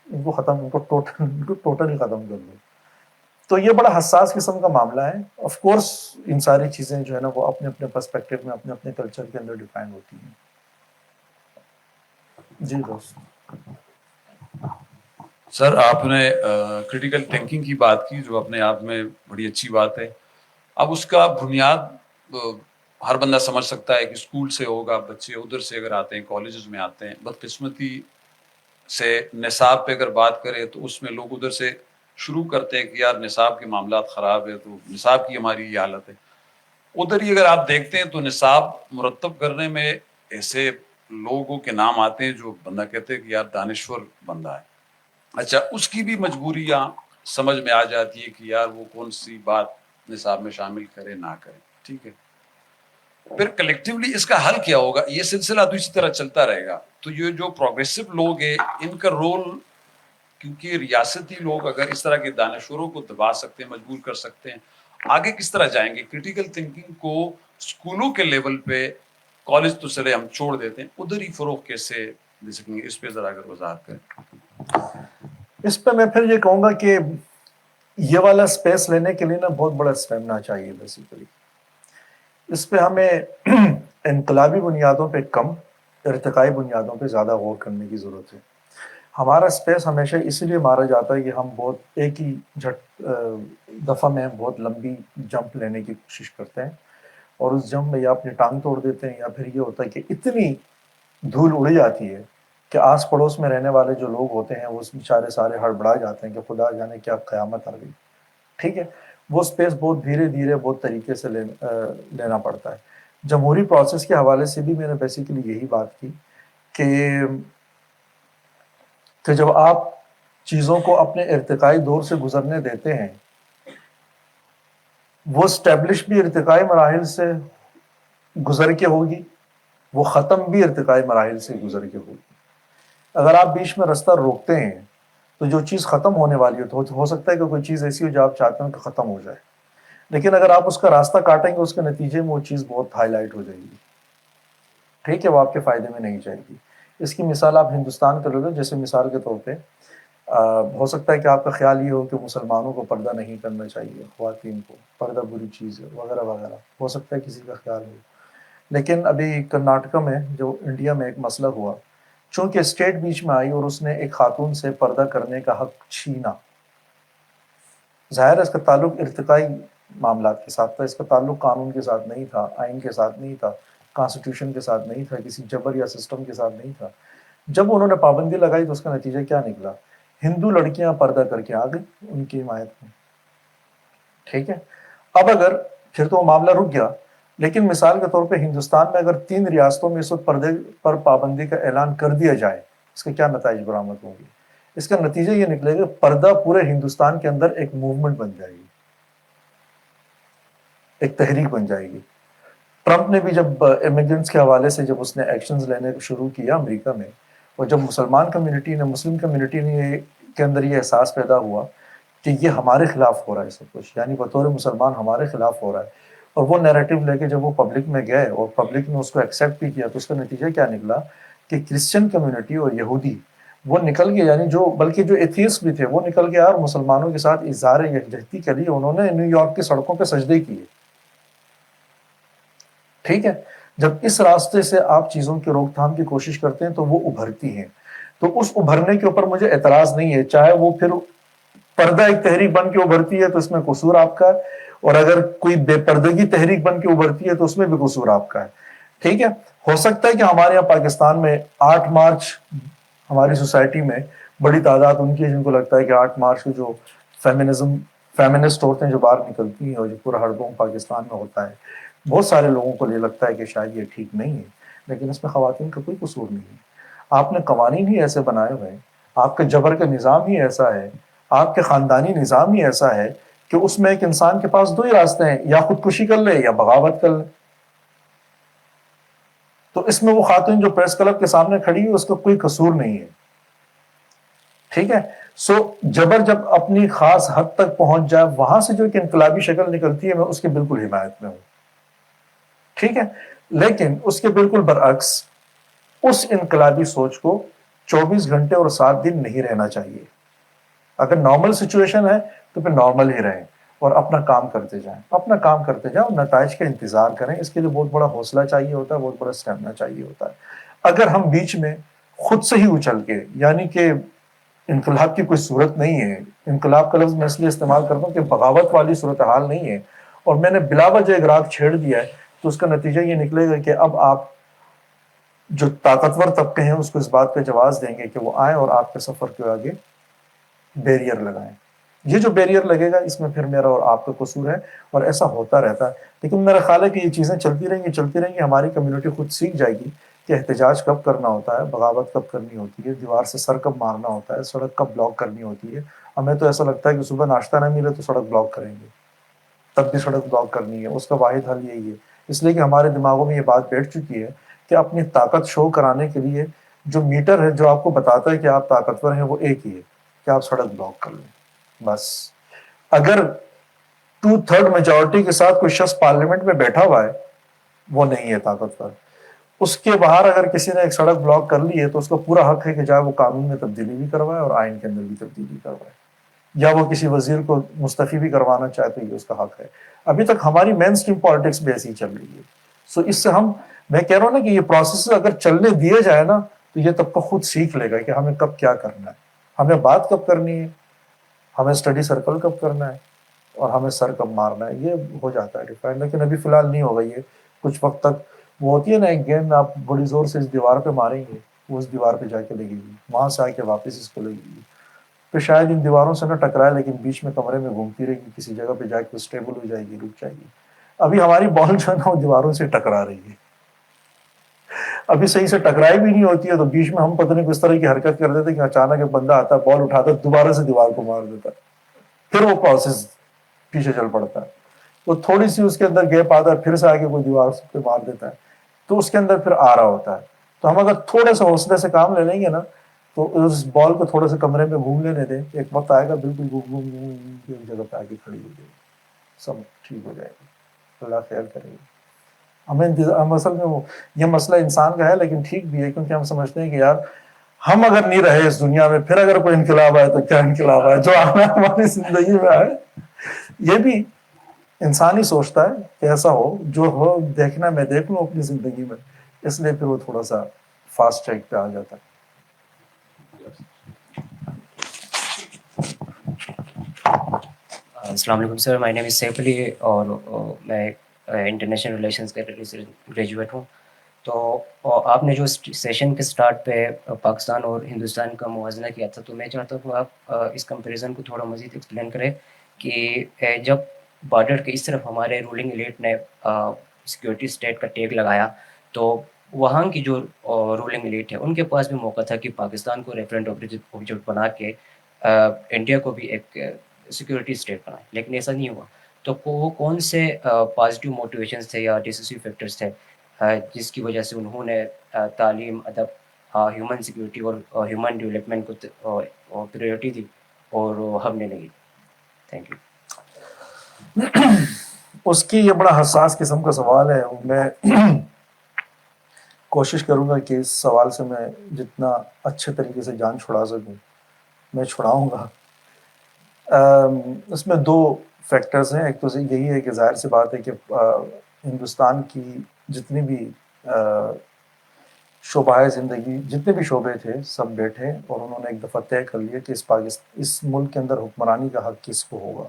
A: ان کو ٹوٹل ختم کر دو۔ تو یہ بڑا حساس قسم کا معاملہ ہے۔ آف کورس ان ساری چیزیں جو ہے نا وہ اپنے اپنے پرسپیکٹو میں اپنے اپنے کلچر کے اندر ڈیفائن ہوتی ہیں۔ جی دوست
D: سر، آپ نے کریٹیکل تھنکنگ کی بات کی جو اپنے آپ میں بڑی اچھی بات ہے۔ اب اس کا بنیاد ہر بندہ سمجھ سکتا ہے کہ اسکول سے ہوگا، بچے ادھر سے اگر آتے ہیں کالجز میں آتے ہیں، بدقسمتی سے نصاب پہ اگر بات کریں تو اس میں لوگ ادھر سے شروع کرتے ہیں کہ یار نصاب کے معاملات خراب ہے تو نصاب کی ہماری یہ حالت ہے۔ ادھر ہی اگر آپ دیکھتے ہیں تو نصاب مرتب کرنے میں ایسے لوگوں کے نام آتے ہیں جو بندہ کہتے ہیں کہ یار دانشور بندہ ہے۔ اچھا، اس کی بھی مجبوریاں سمجھ میں آ جاتی ہے کہ یار وہ کون سی بات نصاب میں شامل کرے نہ کرے، ٹھیک ہے۔ پھر کلیکٹیولی اس کا حل کیا ہوگا؟ یہ سلسلہ تو اسی طرح چلتا رہے گا۔ تو یہ جو پروگریسو لوگ ہیں ان کا رول، کیونکہ ریاستی لوگ اگر اس طرح کے دانشوروں کو دبا سکتے ہیں، مجبور کر سکتے ہیں، آگے کس طرح جائیں گے؟ کریٹیکل تھنکنگ کو اسکولوں کے لیول پہ، کالج تو چلے ہم چھوڑ دیتے ہیں، ادھر ہی فروغ کیسے دے سکیں گے؟ اس پہ ذرا اگر وضاحت کریں۔
A: اس پہ میں پھر یہ کہوں گا کہ یہ والا سپیس لینے کے لیے نا بہت بڑا اسٹیمنا چاہیے بیسیکلی۔ اس پہ ہمیں انقلابی بنیادوں پہ کم، ارتقائی بنیادوں پہ زیادہ غور کرنے کی ضرورت ہے۔ ہمارا سپیس ہمیشہ اسی لیے مارا جاتا ہے کہ ہم بہت ایک ہی دفعہ میں بہت لمبی جمپ لینے کی کوشش کرتے ہیں، اور اس جمپ میں یا اپنی ٹانگ توڑ دیتے ہیں یا پھر یہ ہوتا ہے کہ اتنی دھول اڑ جاتی ہے کہ آس پڑوس میں رہنے والے جو لوگ ہوتے ہیں وہ بیچارے سارے ہڑبڑا جاتے ہیں کہ خدا جانے کیا قیامت آ گئی، ٹھیک ہے۔ وہ سپیس بہت دھیرے دھیرے بہت طریقے سے لینا پڑتا ہے۔ جمہوری پروسیس کے حوالے سے بھی میں نے بیسیکلی یہی بات کی کہ جب آپ چیزوں کو اپنے ارتقائی دور سے گزرنے دیتے ہیں، وہ اسٹیبلش بھی ارتقائی مراحل سے گزر کے ہوگی، وہ ختم بھی ارتقائی مراحل سے گزر کے ہوگی۔ اگر آپ بیچ میں رستہ روکتے ہیں تو جو چیز ختم ہونے والی ہو سکتا ہے کہ کوئی چیز ایسی ہو جو آپ چاہتے ہیں کہ ختم ہو جائے، لیکن اگر آپ اس کا راستہ کاٹیں گے، اس کے نتیجے میں وہ چیز بہت ہائی لائٹ ہو جائے گی، ٹھیک ہے، وہ آپ کے فائدے میں نہیں جائے گی۔ اس کی مثال آپ ہندوستان کا لے لو، جیسے مثال کے طور پہ ہو سکتا ہے کہ آپ کا خیال یہ ہو کہ مسلمانوں کو پردہ نہیں کرنا چاہیے، خواتین کو پردہ بری چیز ہے وغیرہ وغیرہ، ہو سکتا ہے کسی کا خیال ہو، لیکن ابھی کرناٹکا میں جو انڈیا میں ایک مسئلہ ہوا، چونکہ اسٹیٹ بیچ میں آئی اور اس نے ایک خاتون سے پردہ کرنے کا حق چھینا، ظاہر ہے اس کا تعلق ارتقائی معاملات کے ساتھ تھا، اس کا تعلق قانون کے ساتھ نہیں تھا، آئین کے ساتھ نہیں تھا، کانسٹیٹیوشن کے ساتھ نہیں تھا، کسی جبر یا سسٹم کے ساتھ نہیں تھا۔ جب انہوں نے پابندی لگائی تو اس کا نتیجہ کیا نکلا؟ ہندو لڑکیاں پردہ کر کے آ گئی ان کی حمایت میں، ٹھیک ہے۔ اب اگر پھر تو وہ معاملہ رک گیا، لیکن مثال کے طور پہ ہندوستان میں اگر 3 ریاستوں میں اس وقت پردے پر پابندی کا اعلان کر دیا جائے، اس کے کیا نتائج برآمد ہوں گے؟ اس کا نتیجہ یہ نکلے گا پردہ پورے ہندوستان کے اندر ایک موومنٹ بن جائے گی، ایک تحریک بن جائے گی۔ ٹرمپ نے بھی جب امیگرنٹس کے حوالے سے جب اس نے ایکشنز لینے شروع کیا امریکہ میں، اور جب مسلمان کمیونٹی نے، مسلم کمیونٹی نے کے اندر یہ احساس پیدا ہوا کہ یہ ہمارے خلاف ہو رہا ہے سب کچھ، یعنی بطور مسلمان ہمارے خلاف ہو رہا ہے، اور وہ نیریٹو لے کے جب وہ پبلک میں گئے اور پبلک نے اس کو ایکسیپٹ بھی کیا، تو اس کا نتیجہ کیا نکلا کہ کرسچن کمیونٹی اور یہودی وہ نکل گئے، یعنی جو بلکہ جو ایتھیسٹ بھی تھے وہ نکل گئے اور مسلمانوں کے ساتھ اظہار یکجہتی کے لیے انہوں نے نیو یارک کی سڑکوں پہ سجدے کیے، ٹھیک ہے۔ جب اس راستے سے آپ چیزوں کی روک تھام کی کوشش کرتے ہیں تو وہ ابھرتی ہیں، تو اس ابھرنے کے اوپر مجھے اعتراض نہیں ہے، چاہے وہ پھر پردہ ایک تحریک بن کے ابھرتی ہے تو اس میں قصور آپ کا ہے، اور اگر کوئی بے پردگی تحریک بن کے ابھرتی ہے تو اس میں بھی قصور آپ کا ہے، ٹھیک ہے۔ ہو سکتا ہے کہ ہمارے یہاں پاکستان میں 8 مارچ ہماری سوسائٹی میں بڑی تعداد ان کی ہے جن کو لگتا ہے کہ 8 مارچ کو جو فیمنسٹ عورتیں جو باہر نکلتی ہیں اور جو پورا ہڑدنگ پاکستان میں ہوتا ہے، بہت سارے لوگوں کو یہ لگتا ہے کہ شاید یہ ٹھیک نہیں ہے، لیکن اس میں خواتین کا کوئی قصور نہیں ہے۔ آپ نے قوانین ہی ایسے بنائے ہوئے ہیں، آپ کے جبر کا نظام ہی ایسا ہے، آپ کے خاندانی نظام ہی ایسا ہے کہ اس میں ایک انسان کے پاس 2 ہی راستے ہیں، یا خودکشی کر لے یا بغاوت کر لے۔ تو اس میں وہ خاتون جو پریس کلب کے سامنے کھڑی ہے اس کا کوئی قصور نہیں ہے، ٹھیک ہے۔ سو جبر جب اپنی خاص حد تک پہنچ جائے، وہاں سے جو ایک انقلابی شکل نکلتی ہے، میں اس کی بالکل حمایت میں ہوں، ٹھیک ہے۔ لیکن اس کے بالکل برعکس اس انقلابی سوچ کو 24 گھنٹے اور 7 دن نہیں رہنا چاہیے۔ اگر نارمل سچویشن ہے تو پھر نارمل ہی رہیں اور اپنا کام کرتے جائیں، اپنا کام کرتے جائیں اور نتائج کا انتظار کریں۔ اس کے لیے بہت بڑا حوصلہ چاہیے ہوتا ہے، بہت بڑا اسٹیمنا چاہیے ہوتا ہے۔ اگر ہم بیچ میں خود سے ہی اچل کے، یعنی کہ انقلاب کی کوئی صورت نہیں ہے، انقلاب کا لفظ میں اس لیے استعمال کرتا ہوں کہ بغاوت والی صورتحال نہیں ہے، اور میں نے بلا وجہ ایک رات چھیڑ دیا ہے، تو اس کا نتیجہ یہ نکلے گا کہ اب آپ جو طاقتور طبقے ہیں اس کو اس بات پہ جواز دیں گے کہ وہ آئیں اور آپ کے سفر کے آگے بیریئر لگائیں۔ یہ جو بیریئر لگے گا اس میں پھر میرا اور آپ کا قصور ہے، اور ایسا ہوتا رہتا ہے۔ لیکن میرا خیال ہے کہ یہ چیزیں چلتی رہیں گی، ہماری کمیونٹی خود سیکھ جائے گی کہ احتجاج کب کرنا ہوتا ہے، بغاوت کب کرنی ہوتی ہے، دیوار سے سر کب مارنا ہوتا ہے، سڑک کب بلاک کرنی ہوتی ہے۔ ہمیں تو ایسا لگتا ہے کہ صبح ناشتہ نہ ملے تو سڑک بلاک کریں گے، تب بھی سڑک بلاک کرنی ہے، اس کا واحد حل یہی ہے، اس لیے کہ ہمارے دماغوں میں یہ بات بیٹھ چکی ہے کہ اپنی طاقت شو کرانے کے لیے جو میٹر ہے جو آپ کو بتاتا ہے کہ آپ طاقتور ہیں وہ ایک ہی ہے کہ آپ سڑک بلاک کر لیں، بس۔ اگر 2/3 میجورٹی کے ساتھ کوئی شخص پارلیمنٹ میں بیٹھا ہوا ہے، وہ نہیں ہے طاقتور۔ اس کے باہر اگر کسی نے ایک سڑک بلاک کر لی ہے تو اس کا پورا حق ہے کہ چاہے وہ قانون میں تبدیلی بھی کروائے اور آئین کے اندر بھی تبدیلی کروائے، یا وہ کسی وزیر کو مستعفی بھی کروانا چاہے تو یہ اس کا حق ہے۔ ابھی تک ہماری مین اسٹریم پالیٹکس بھی ایسی ہی چل رہی ہے۔ سو اس سے میں کہہ رہا ہوں نا کہ یہ پروسیس اگر چلنے دیے جائے نا تو یہ طبقہ خود سیکھ لے گا کہ ہمیں کب کیا کرنا ہے، ہمیں بات کب کرنی ہے، ہمیں اسٹڈی سرکل کب کرنا ہے، اور ہمیں سر کب مارنا ہے۔ یہ ہو جاتا ہے ڈیفائن، لیکن ابھی فی الحال نہیں ہوگا یہ کچھ وقت تک۔ وہ ہوتی ہے نا ایک گیند میں آپ بڑی زور سے اس دیوار پہ ماریں گے، وہ اس دیوار پہ جا کے لگے گی، وہاں سے آ کے واپس اس کو لگے گی، پھر شاید ان دیواروں سے نہ ٹکرائے لیکن بیچ میں کمرے میں گھومتی رہے گی، کسی جگہ پہ جا کے اسٹیبل ہو جائے گی، رک جائے گی۔ ابھی ہماری بال جو ہے نا وہ دیواروں سے ٹکرا رہی ہے، ابھی صحیح سے ٹکرائی بھی نہیں ہوتی ہے تو بیچ میں ہم پتہ نہیں کس طرح کی حرکت کر دیتے کہ اچانک ایک بندہ آتا ہے بال اٹھاتا ہے دوبارہ سے دیوار کو مار دیتا ہے, پھر وہ پروسیس پیچھے چل پڑتا ہے. وہ تھوڑی سی اس کے اندر گیپ آتا ہے, پھر سے آگے کوئی دیوار پہ مار دیتا ہے, تو اس کے اندر پھر آ رہا ہوتا ہے. تو ہم اگر تھوڑے سے حوصلے سے کام لے لیں گے نا تو اس بال کو تھوڑے سے کمرے میں گھوم لینے دیں, ایک وقت آئے گا بالکل گھوم گھوم گھوم کے ایک جگہ پہ آگے کھڑی ہو جائے گی, سب ٹھیک ہو جائے گی, اللہ خیر کرے گی. ہم اصل میں یہ مسئلہ انسان کا ہے لیکن ٹھیک بھی ہے, کیونکہ ہم سمجھتے ہیں کہ یار ہم اگر نہیں رہے اس دنیا میں پھر اگر کوئی انقلاب آئے تو کیا انقلاب آئے, جو آنا ہماری زندگی میں آئے. یہ بھی انسان ہی سوچتا ہے کہ ایسا ہو, جو ہو دیکھنا میں دیکھ لوں اپنی زندگی میں, اس لیے پھر وہ تھوڑا سا فاسٹ ٹریک پہ آ جاتا ہے.
E: السلام علیکم سر, مائی نیم از سیف علی اور میں انٹرنیشنل ریلیشنس کا گریجویٹ ہوں. تو آپ نے جو سیشن کے سٹارٹ پہ پاکستان اور ہندوستان کا موازنہ کیا تھا, تو میں چاہتا ہوں آپ اس کمپیریزن کو تھوڑا مزید ایکسپلین کریں کہ جب بارڈر کے اس طرف ہمارے رولنگ ایلیٹ نے سیکورٹی اسٹیٹ کا ٹیگ لگایا تو وہاں کی جو رولنگ ایلیٹ ہے ان کے پاس بھی موقع تھا کہ پاکستان کو ریفرنٹ آبجیکٹ بنا کے انڈیا کو بھی ایک سیکورٹی اسٹیٹ بنائے, لیکن ایسا نہیں ہوا. تو وہ کون سے پازیٹیو موٹیویشنس تھے یا ڈیسیسیو فیکٹرس تھے جس کی وجہ سے انہوں نے تعلیم, ادب, ہیومن سیکورٹی اور ہیومن ڈیولپمنٹ کو پریورٹی دی اور ہم نے نہیں. Thank you.
A: اس کی یہ بڑا حساس قسم کا سوال ہے. میں کوشش کروں گا کہ اس سوال سے میں جتنا اچھے طریقے سے جان چھڑا سکوں میں چھڑاؤں گا. اس میں دو فیکٹرز ہیں. ایک تو یہی ہے کہ ظاہر سی بات ہے کہ ہندوستان کی جتنی بھی شعبہ زندگی, جتنے بھی شعبے تھے سب بیٹھے اور انہوں نے ایک دفعہ طے کر لیا کہ اس ملک کے اندر حکمرانی کا حق کس کو ہوگا.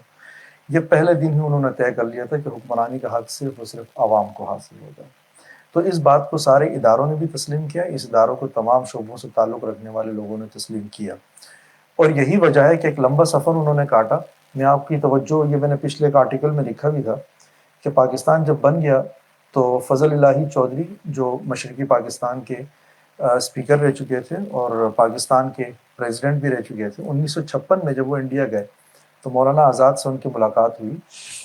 A: یہ پہلے دن ہی انہوں نے طے کر لیا تھا کہ حکمرانی کا حق صرف اور صرف عوام کو حاصل ہوگا. تو اس بات کو سارے اداروں نے بھی تسلیم کیا, اس اداروں کو تمام شعبوں سے تعلق رکھنے والے لوگوں نے تسلیم کیا, اور یہی وجہ ہے کہ ایک لمبا سفر انہوں نے کاٹا. میں آپ کی توجہ, یہ میں نے پچھلے ایک آرٹیکل میں لکھا بھی تھا کہ پاکستان جب بن گیا تو فضل الہی چودھری جو مشرقی پاکستان کے اسپیکر رہ چکے تھے اور پاکستان کے پریزیڈنٹ بھی رہ چکے تھے, 1956 میں جب وہ انڈیا گئے تو مولانا آزاد سے ان کی ملاقات ہوئی,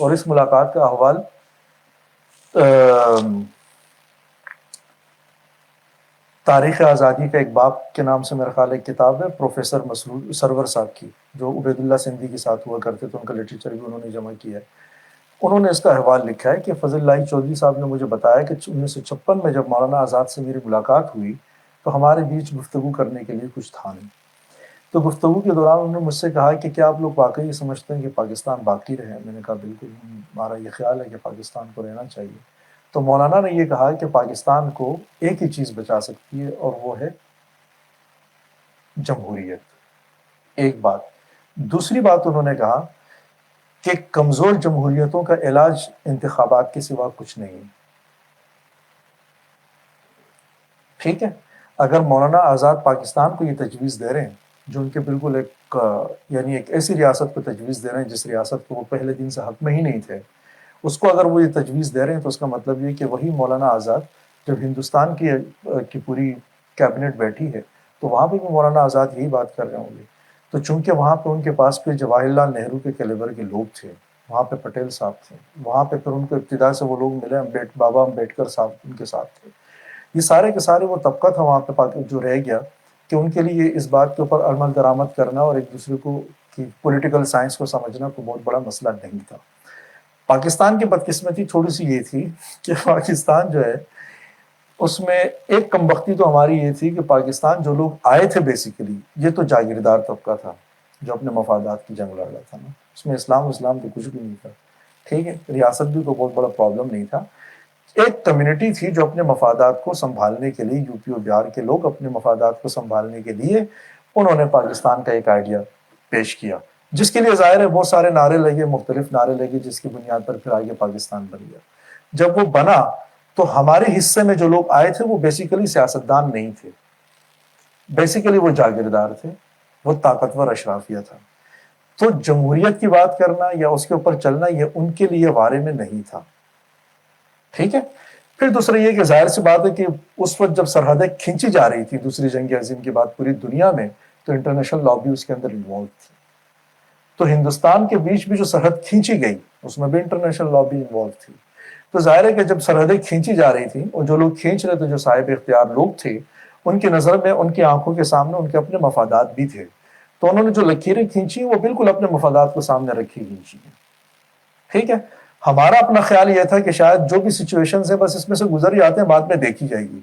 A: اور اس ملاقات کا احوال تاریخ آزادی کا ایک باب کے نام سے میرا خیال ایک کتاب ہے پروفیسر مسرور سرور صاحب کی, جو عبید اللہ سندھی کے ساتھ ہوا کرتے تھے, ان کا لٹریچر بھی انہوں نے جمع کیا ہے. انہوں نے اس کا احوال لکھا ہے کہ فضل الہی چودھری صاحب نے مجھے بتایا کہ 1956 میں جب مولانا آزاد سے میری ملاقات ہوئی تو ہمارے بیچ گفتگو کرنے کے لیے کچھ تھا نہیں. تو گفتگو کے دوران انہوں نے مجھ سے کہا کہ کیا آپ لوگ واقعی یہ سمجھتے ہیں کہ پاکستان باقی رہے؟ میں نے کہا بالکل, ہمارا یہ خیال ہے کہ پاکستان کو رہنا چاہیے. تو مولانا نے یہ کہا کہ پاکستان کو ایک ہی چیز بچا سکتی ہے اور وہ ہے جمہوریت. ایک بات. دوسری بات انہوں نے کہا کہ کمزور جمہوریتوں کا علاج انتخابات کے سوا کچھ نہیں. ٹھیک ہے, اگر مولانا آزاد پاکستان کو یہ تجویز دے رہے ہیں جو ان کے بالکل ایک ایسی ریاست کو تجویز دے رہے ہیں جس ریاست کو وہ پہلے دن سے حق میں ہی نہیں تھے, اس کو اگر وہ یہ تجویز دے رہے ہیں تو اس کا مطلب یہ کہ وہی مولانا آزاد جب ہندوستان کی پوری کیبنٹ بیٹھی ہے تو وہاں پہ بھی مولانا آزاد یہی بات کر رہے ہوں گے. تو چونکہ وہاں پہ ان کے پاس پہ جواہر لال نہرو کے کیلیبر کے لوگ تھے, وہاں پہ پٹیل صاحب تھے, وہاں پہ پھر ان کو ابتدا سے وہ لوگ ملے, بابا امبیڈکر صاحب ان کے ساتھ تھے. یہ سارے کے سارے وہ طبقہ تھا وہاں پہ جو رہ گیا کہ ان کے لیے اس بات کے اوپر عمل درآمد کرنا اور ایک دوسرے کو کی پولیٹیکل سائنس کو سمجھنا کوئی بہت بڑا مسئلہ نہیں تھا. پاکستان کی بدقسمتی تھوڑی سی یہ تھی کہ پاکستان جو ہے اس میں ایک کم بختی تو ہماری یہ تھی کہ پاکستان جو لوگ آئے تھے بیسیکلی یہ تو جاگیردار طبقہ تھا جو اپنے مفادات کی جنگ لڑ رہا تھا نا, اس میں اسلام تو کچھ بھی نہیں تھا. ٹھیک ہے, ریاست بھی کوئی بہت بڑا پرابلم نہیں تھا. ایک کمیونٹی تھی جو اپنے مفادات کو سنبھالنے کے لیے, یو پی اور بہار کے لوگ اپنے مفادات کو سنبھالنے کے لیے انہوں نے پاکستان کا ایک آئیڈیا پیش کیا, جس کے لیے ظاہر ہے بہت سارے نعرے لگے, مختلف نعرے لگے, جس کی بنیاد پر پھر آگے پاکستان بن گیا. جب وہ بنا تو ہمارے حصے میں جو لوگ آئے تھے وہ بیسیکلی سیاستدان نہیں تھے, بیسیکلی وہ جاگیردار تھے, وہ طاقتور اشرافیہ تھا. تو جمہوریت کی بات کرنا یا اس کے اوپر چلنا یہ ان کے لیے بارے میں نہیں تھا. ٹھیک ہے, پھر دوسرا یہ کہ ظاہر سی بات ہے کہ اس وقت جب سرحدیں کھینچی جا رہی تھی دوسری جنگ عظیم کے بعد پوری دنیا میں، تو انٹرنیشنل لابی اس کے اندر انوالو تھی. تو ہندوستان کے بیچ بھی جو سرحد کھینچی گئی اس میں بھی انٹرنیشنل لابی انوالو تھی. تو ظاہر ہے کہ جب سرحدیں کھینچی جا رہی تھیں اور جو لوگ کھینچ رہے تھے، جو صاحب اختیار لوگ تھے، ان کی نظر میں، ان کی آنکھوں کے سامنے ان کے اپنے مفادات بھی تھے. تو انہوں نے جو لکیریں کھینچی وہ بالکل اپنے مفادات کو سامنے رکھی کھینچی ہیں. ٹھیک ہے. ہمارا اپنا خیال یہ تھا کہ شاید جو بھی سچویشنز ہیں بس اس میں سے گزر ہی آتے ہیں، بعد میں دیکھی جائے گی،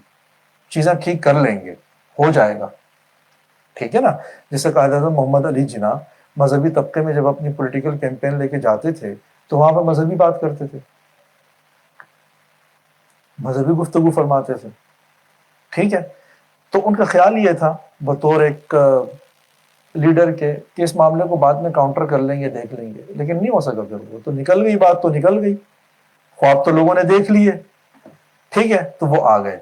A: چیزیں ٹھیک کر لیں گے، ہو جائے گا. ٹھیک ہے نا. جیسے قائد اعظم محمد علی جناح مذہبی طبقے میں جب اپنی پولیٹیکل کیمپین لے کے جاتے تھے تو وہاں پہ مذہبی بات کرتے تھے، مذہبی گفتگو فرماتے تھے. ٹھیک ہے. تو ان کا خیال یہ تھا بطور ایک لیڈر کے کہ اس معاملے کو بعد میں کاؤنٹر کر لیں گے، دیکھ لیں گے، لیکن نہیں ہو سکا. پھر وہ تو نکل گئی، بات تو نکل گئی، خواب تو لوگوں نے دیکھ لیے. ٹھیک ہے. تو وہ آ گئے.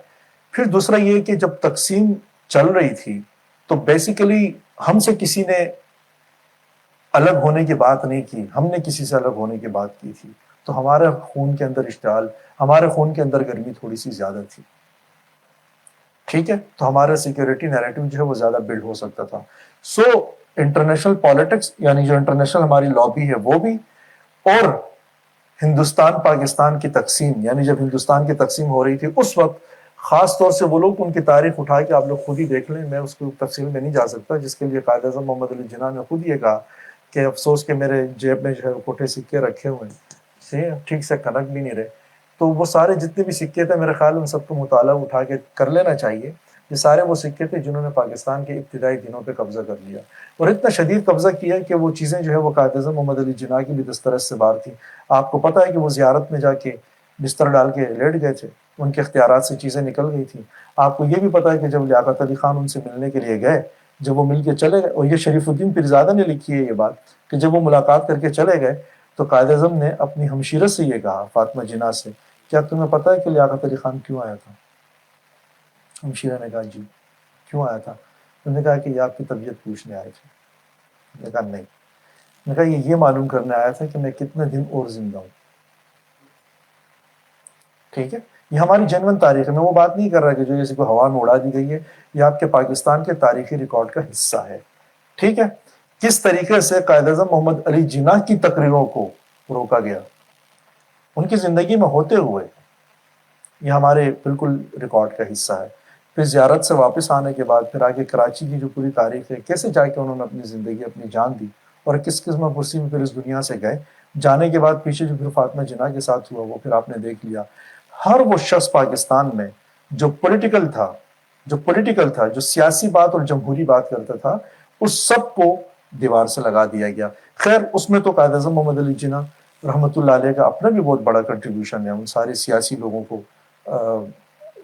A: پھر دوسرا یہ کہ جب تقسیم چل رہی تھی تو بیسیکلی ہم سے کسی نے الگ ہونے کی بات نہیں کی، ہم نے کسی سے الگ ہونے کی بات کی تھی. تو ہمارے خون کے اندر اشتعال، ہمارے خون کے اندر گرمی تھوڑی سی زیادہ تھی. ٹھیک ہے. تو ہمارا سیکیورٹی نیریٹو جو ہے وہ زیادہ بلڈ ہو سکتا تھا. سو انٹرنیشنل پالیٹکس، یعنی جو انٹرنیشنل ہماری لابی ہے وہ بھی، اور ہندوستان پاکستان کی تقسیم، یعنی جب ہندوستان کی تقسیم ہو رہی تھی اس وقت خاص طور سے وہ لوگ ان کی تاریخ اٹھا کے آپ لوگ خود ہی دیکھ لیں، میں اس کو تفصیل میں نہیں جا سکتا، جس کے لیے قائد اعظم محمد علی جناح نے خود یہ کہا کہ افسوس کہ میرے جیب میں جو ہے کوٹے سکے رکھے ہوئے ہیں، ٹھیک سے کنک بھی نہیں رہے. تو وہ سارے جتنے بھی سکے تھے میرے خیال ان سب کو مطالعہ اٹھا کے کر لینا چاہیے. یہ سارے وہ سکے تھے جنہوں نے پاکستان کے ابتدائی دنوں پہ قبضہ کر لیا، اور اتنا شدید قبضہ کیا کہ وہ چیزیں جو ہے وہ قائد اعظم محمد علی جناح کی بھی دسترس سے باہر تھی. آپ کو پتہ ہے کہ وہ زیارت میں جا کے بستر ڈال کے لیٹ گئے تھے، ان کے اختیارات سے چیزیں نکل گئی تھیں. آپ کو یہ بھی پتہ ہے کہ جب لیاقت علی خان ان سے ملنے کے لیے گئے، جب وہ مل کے چلے گئے، اور یہ شریف الدین پیرزادہ نے لکھی ہے یہ بات کہ جب وہ ملاقات کر کے چلے گئے تو قائد اعظم نے اپنی ہمشیرہ سے یہ کہا، فاطمہ جناح سے، کیا تمہیں پتہ ہے کہ لیاقت علی خان کیوں آیا تھا؟ ہمشیرہ نے کہا جی. کیوں آیا تھا؟ انہوں نے کہا کہ یہ آپ کی طبیعت پوچھنے آئے تھے. میں نے کہا نہیں. میں نے کہا یہ معلوم کرنے آیا تھا کہ میں کتنے دن اور زندہ ہوں. ٹھیک ہے. یہ ہماری جنون تاریخ ہے. میں وہ بات نہیں کر رہا کہ جو جیسے کوئی ہوا میں اڑا دی گئی ہے، یہ آپ کے پاکستان کے تاریخی ریکارڈ کا حصہ ہے. ٹھیک ہے. کس طریقے سے قائد اعظم محمد علی جناح کی تقریروں کو روکا گیا ان کی زندگی میں ہوتے ہوئے، یہ ہمارے بالکل ریکارڈ کا حصہ ہے. پھر زیارت سے واپس آنے کے بعد پھر آگے کراچی کی جو پوری تاریخ ہے، کیسے جا کے انہوں نے اپنی زندگی، اپنی جان دی، اور کس قسم پرسی میں پھر اس دنیا سے گئے. جانے کے بعد پیچھے جو پھر فاطمہ جناح کے ساتھ ہوا وہ پھر آپ نے دیکھ لیا. ہر وہ شخص پاکستان میں جو پولیٹیکل تھا، جو سیاسی بات اور جمہوری بات کرتا تھا، اس سب کو دیوار سے لگا دیا گیا. خیر اس میں تو قائد اعظم محمد علی جناح رحمۃ اللہ علیہ کا اپنا بھی بہت بڑا کنٹریبیوشن ہے ان سارے سیاسی لوگوں کو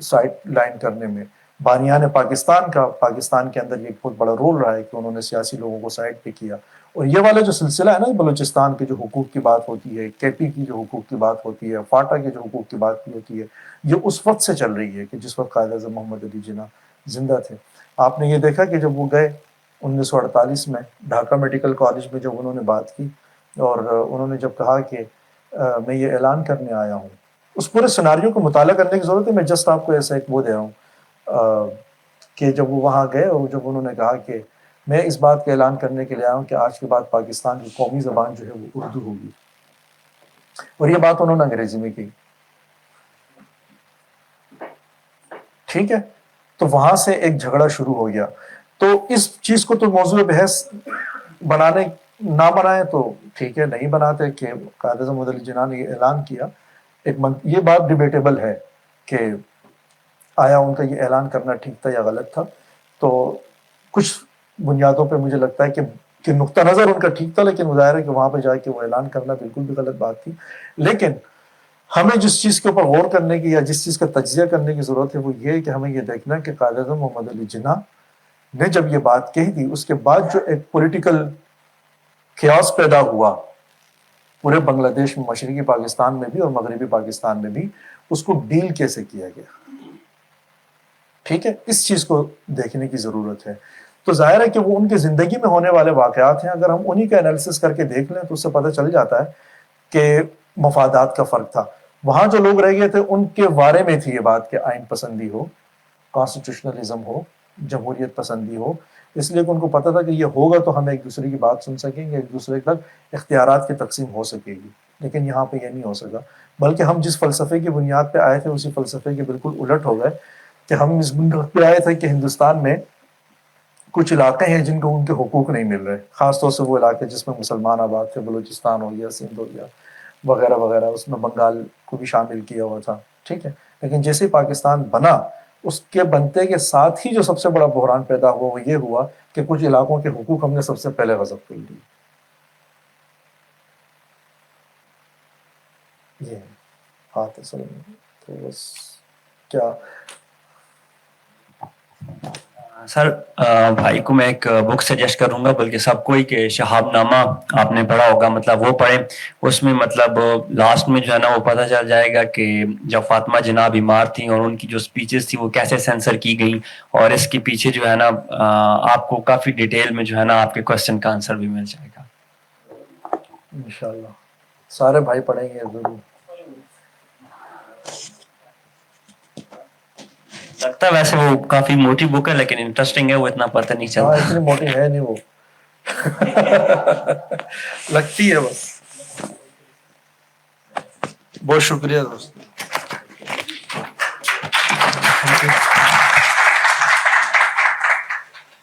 A: سائڈ لائن کرنے میں. بانیان پاکستان کے اندر یہ ایک بہت بڑا رول رہا ہے کہ انہوں نے سیاسی لوگوں کو سائڈ پہ کیا. اور یہ والا جو سلسلہ ہے نا، بلوچستان کے جو حقوق کی بات ہوتی ہے، کے پی کی جو حقوق کی بات ہوتی ہے، فاٹا کے جو حقوق کی بات ہوتی ہے، یہ اس وقت سے چل رہی ہے کہ جس وقت قائد اعظم محمد علی جناح زندہ تھے. آپ نے یہ دیکھا کہ جب وہ گئے 1948 میں ڈھاکہ میڈیکل کالج میں جب انہوں نے بات کی، اور انہوں نے جب کہا کہ میں یہ اعلان کرنے آیا ہوں، اس پورے سیناریو کو مطالعہ کرنے کی ضرورت ہے. میں جسٹ آپ کو ایسا ایک وہ دے رہا ہوں کہ جب وہ وہاں گئے اور جب انہوں نے کہا کہ میں اس بات کا اعلان کرنے کے لیے آیا ہوں کہ آج کے بعد پاکستان کی قومی زبان جو ہے وہ اردو ہوگی، اور یہ بات انہوں نے انگریزی میں کی. ٹھیک ہے. تو وہاں سے ایک جھگڑا شروع ہو گیا. تو اس چیز کو تو موضوع بحث بنانے نہ بنائیں تو ٹھیک ہے، نہیں بناتے کہ قائد اعظم محمد علی جناح نے یہ اعلان کیا. یہ بات ڈیبیٹیبل ہے کہ آیا ان کا یہ اعلان کرنا ٹھیک تھا یا غلط تھا. تو کچھ بنیادوں پہ مجھے لگتا ہے کہ نقطہ نظر ان کا ٹھیک تھا، لیکن ظاہر ہے کہ وہاں پہ جا کے وہ اعلان کرنا بالکل بھی غلط بات تھی. لیکن ہمیں جس چیز کے اوپر غور کرنے کی یا جس چیز کا تجزیہ کرنے کی ضرورت ہے وہ یہ ہے کہ ہمیں یہ دیکھنا کہ قائد اعظم محمد علی جناح نے جب یہ بات کہی تھی، اس کے بعد جو ایک پولیٹیکل کیاس پیدا ہوا پورے بنگلہ دیش میں، مشرقی پاکستان میں بھی اور مغربی پاکستان میں بھی، اس کو ڈیل کیسے کیا گیا. ٹھیک ہے. اس چیز کو دیکھنے کی ضرورت ہے. تو ظاہر ہے کہ وہ ان کی زندگی میں ہونے والے واقعات ہیں. اگر ہم انہی کا انالیسس کر کے دیکھ لیں تو اس سے پتہ چل جاتا ہے کہ مفادات کا فرق تھا. وہاں جو لوگ رہ گئے تھے ان کے بارے میں تھی یہ بات کہ آئین پسندی ہو, کانسٹیٹیوشنلزم ہو, جمہوریت پسندی ہو, اس لیے کہ ان کو پتا تھا کہ یہ ہوگا تو ہم ایک دوسرے کی بات سن سکیں گے, ایک دوسرے تک اختیارات کی تقسیم ہو سکے گی. لیکن یہاں پہ یہ نہیں ہو سکا, بلکہ ہم جس فلسفے کی بنیاد پہ آئے تھے اسی فلسفے کے بالکل الٹ ہو گئے کہ ہم اس بنیاد پہ آئے تھے کہ ہندوستان میں کچھ علاقے ہیں جن کو ان کے حقوق نہیں مل رہے, خاص طور سے وہ علاقے جس میں مسلمان آباد تھے, بلوچستان ہو گیا, سندھ ہو گیا وغیرہ وغیرہ, اس میں بنگال کو بھی شامل کیا ہوا تھا, ٹھیک ہے. لیکن جیسے پاکستان بنا, اس کے بنتے کے ساتھ ہی جو سب سے بڑا بحران پیدا ہوا وہ یہ ہوا کہ کچھ علاقوں کے حقوق ہم نے سب سے پہلے غصب کر لیے. یہ بات اصل میں تو بس کیا
B: سر بھائی کو میں ایک بک سجیسٹ کروں گا, بلکہ سب کو ہی, کہ شہاب نامہ آپ نے پڑھا ہوگا, مطلب وہ پڑھیں. اس میں مطلب لاسٹ میں جو ہے نا وہ پتہ چل جائے گا کہ جب فاطمہ جناح بیمار تھیں اور ان کی جو سپیچز تھی وہ کیسے سینسر کی گئیں, اور اس کے پیچھے جو ہے نا آپ کو کافی ڈیٹیل میں جو ہے نا آپ کے کوشچن کا آنسر بھی مل جائے گا.
A: انشاءاللہ سارے بھائی پڑھیں گے ضرور.
B: لگتا ہے ویسے وہ کافی موٹی بک ہے, لیکن انٹرسٹنگ ہے, وہ اتنا پتہ نہیں
A: ہاں
B: چلتا.
A: اتنی موٹی ہے نہیں وہ, لگتی ہے بس. بہت شکریہ دوست.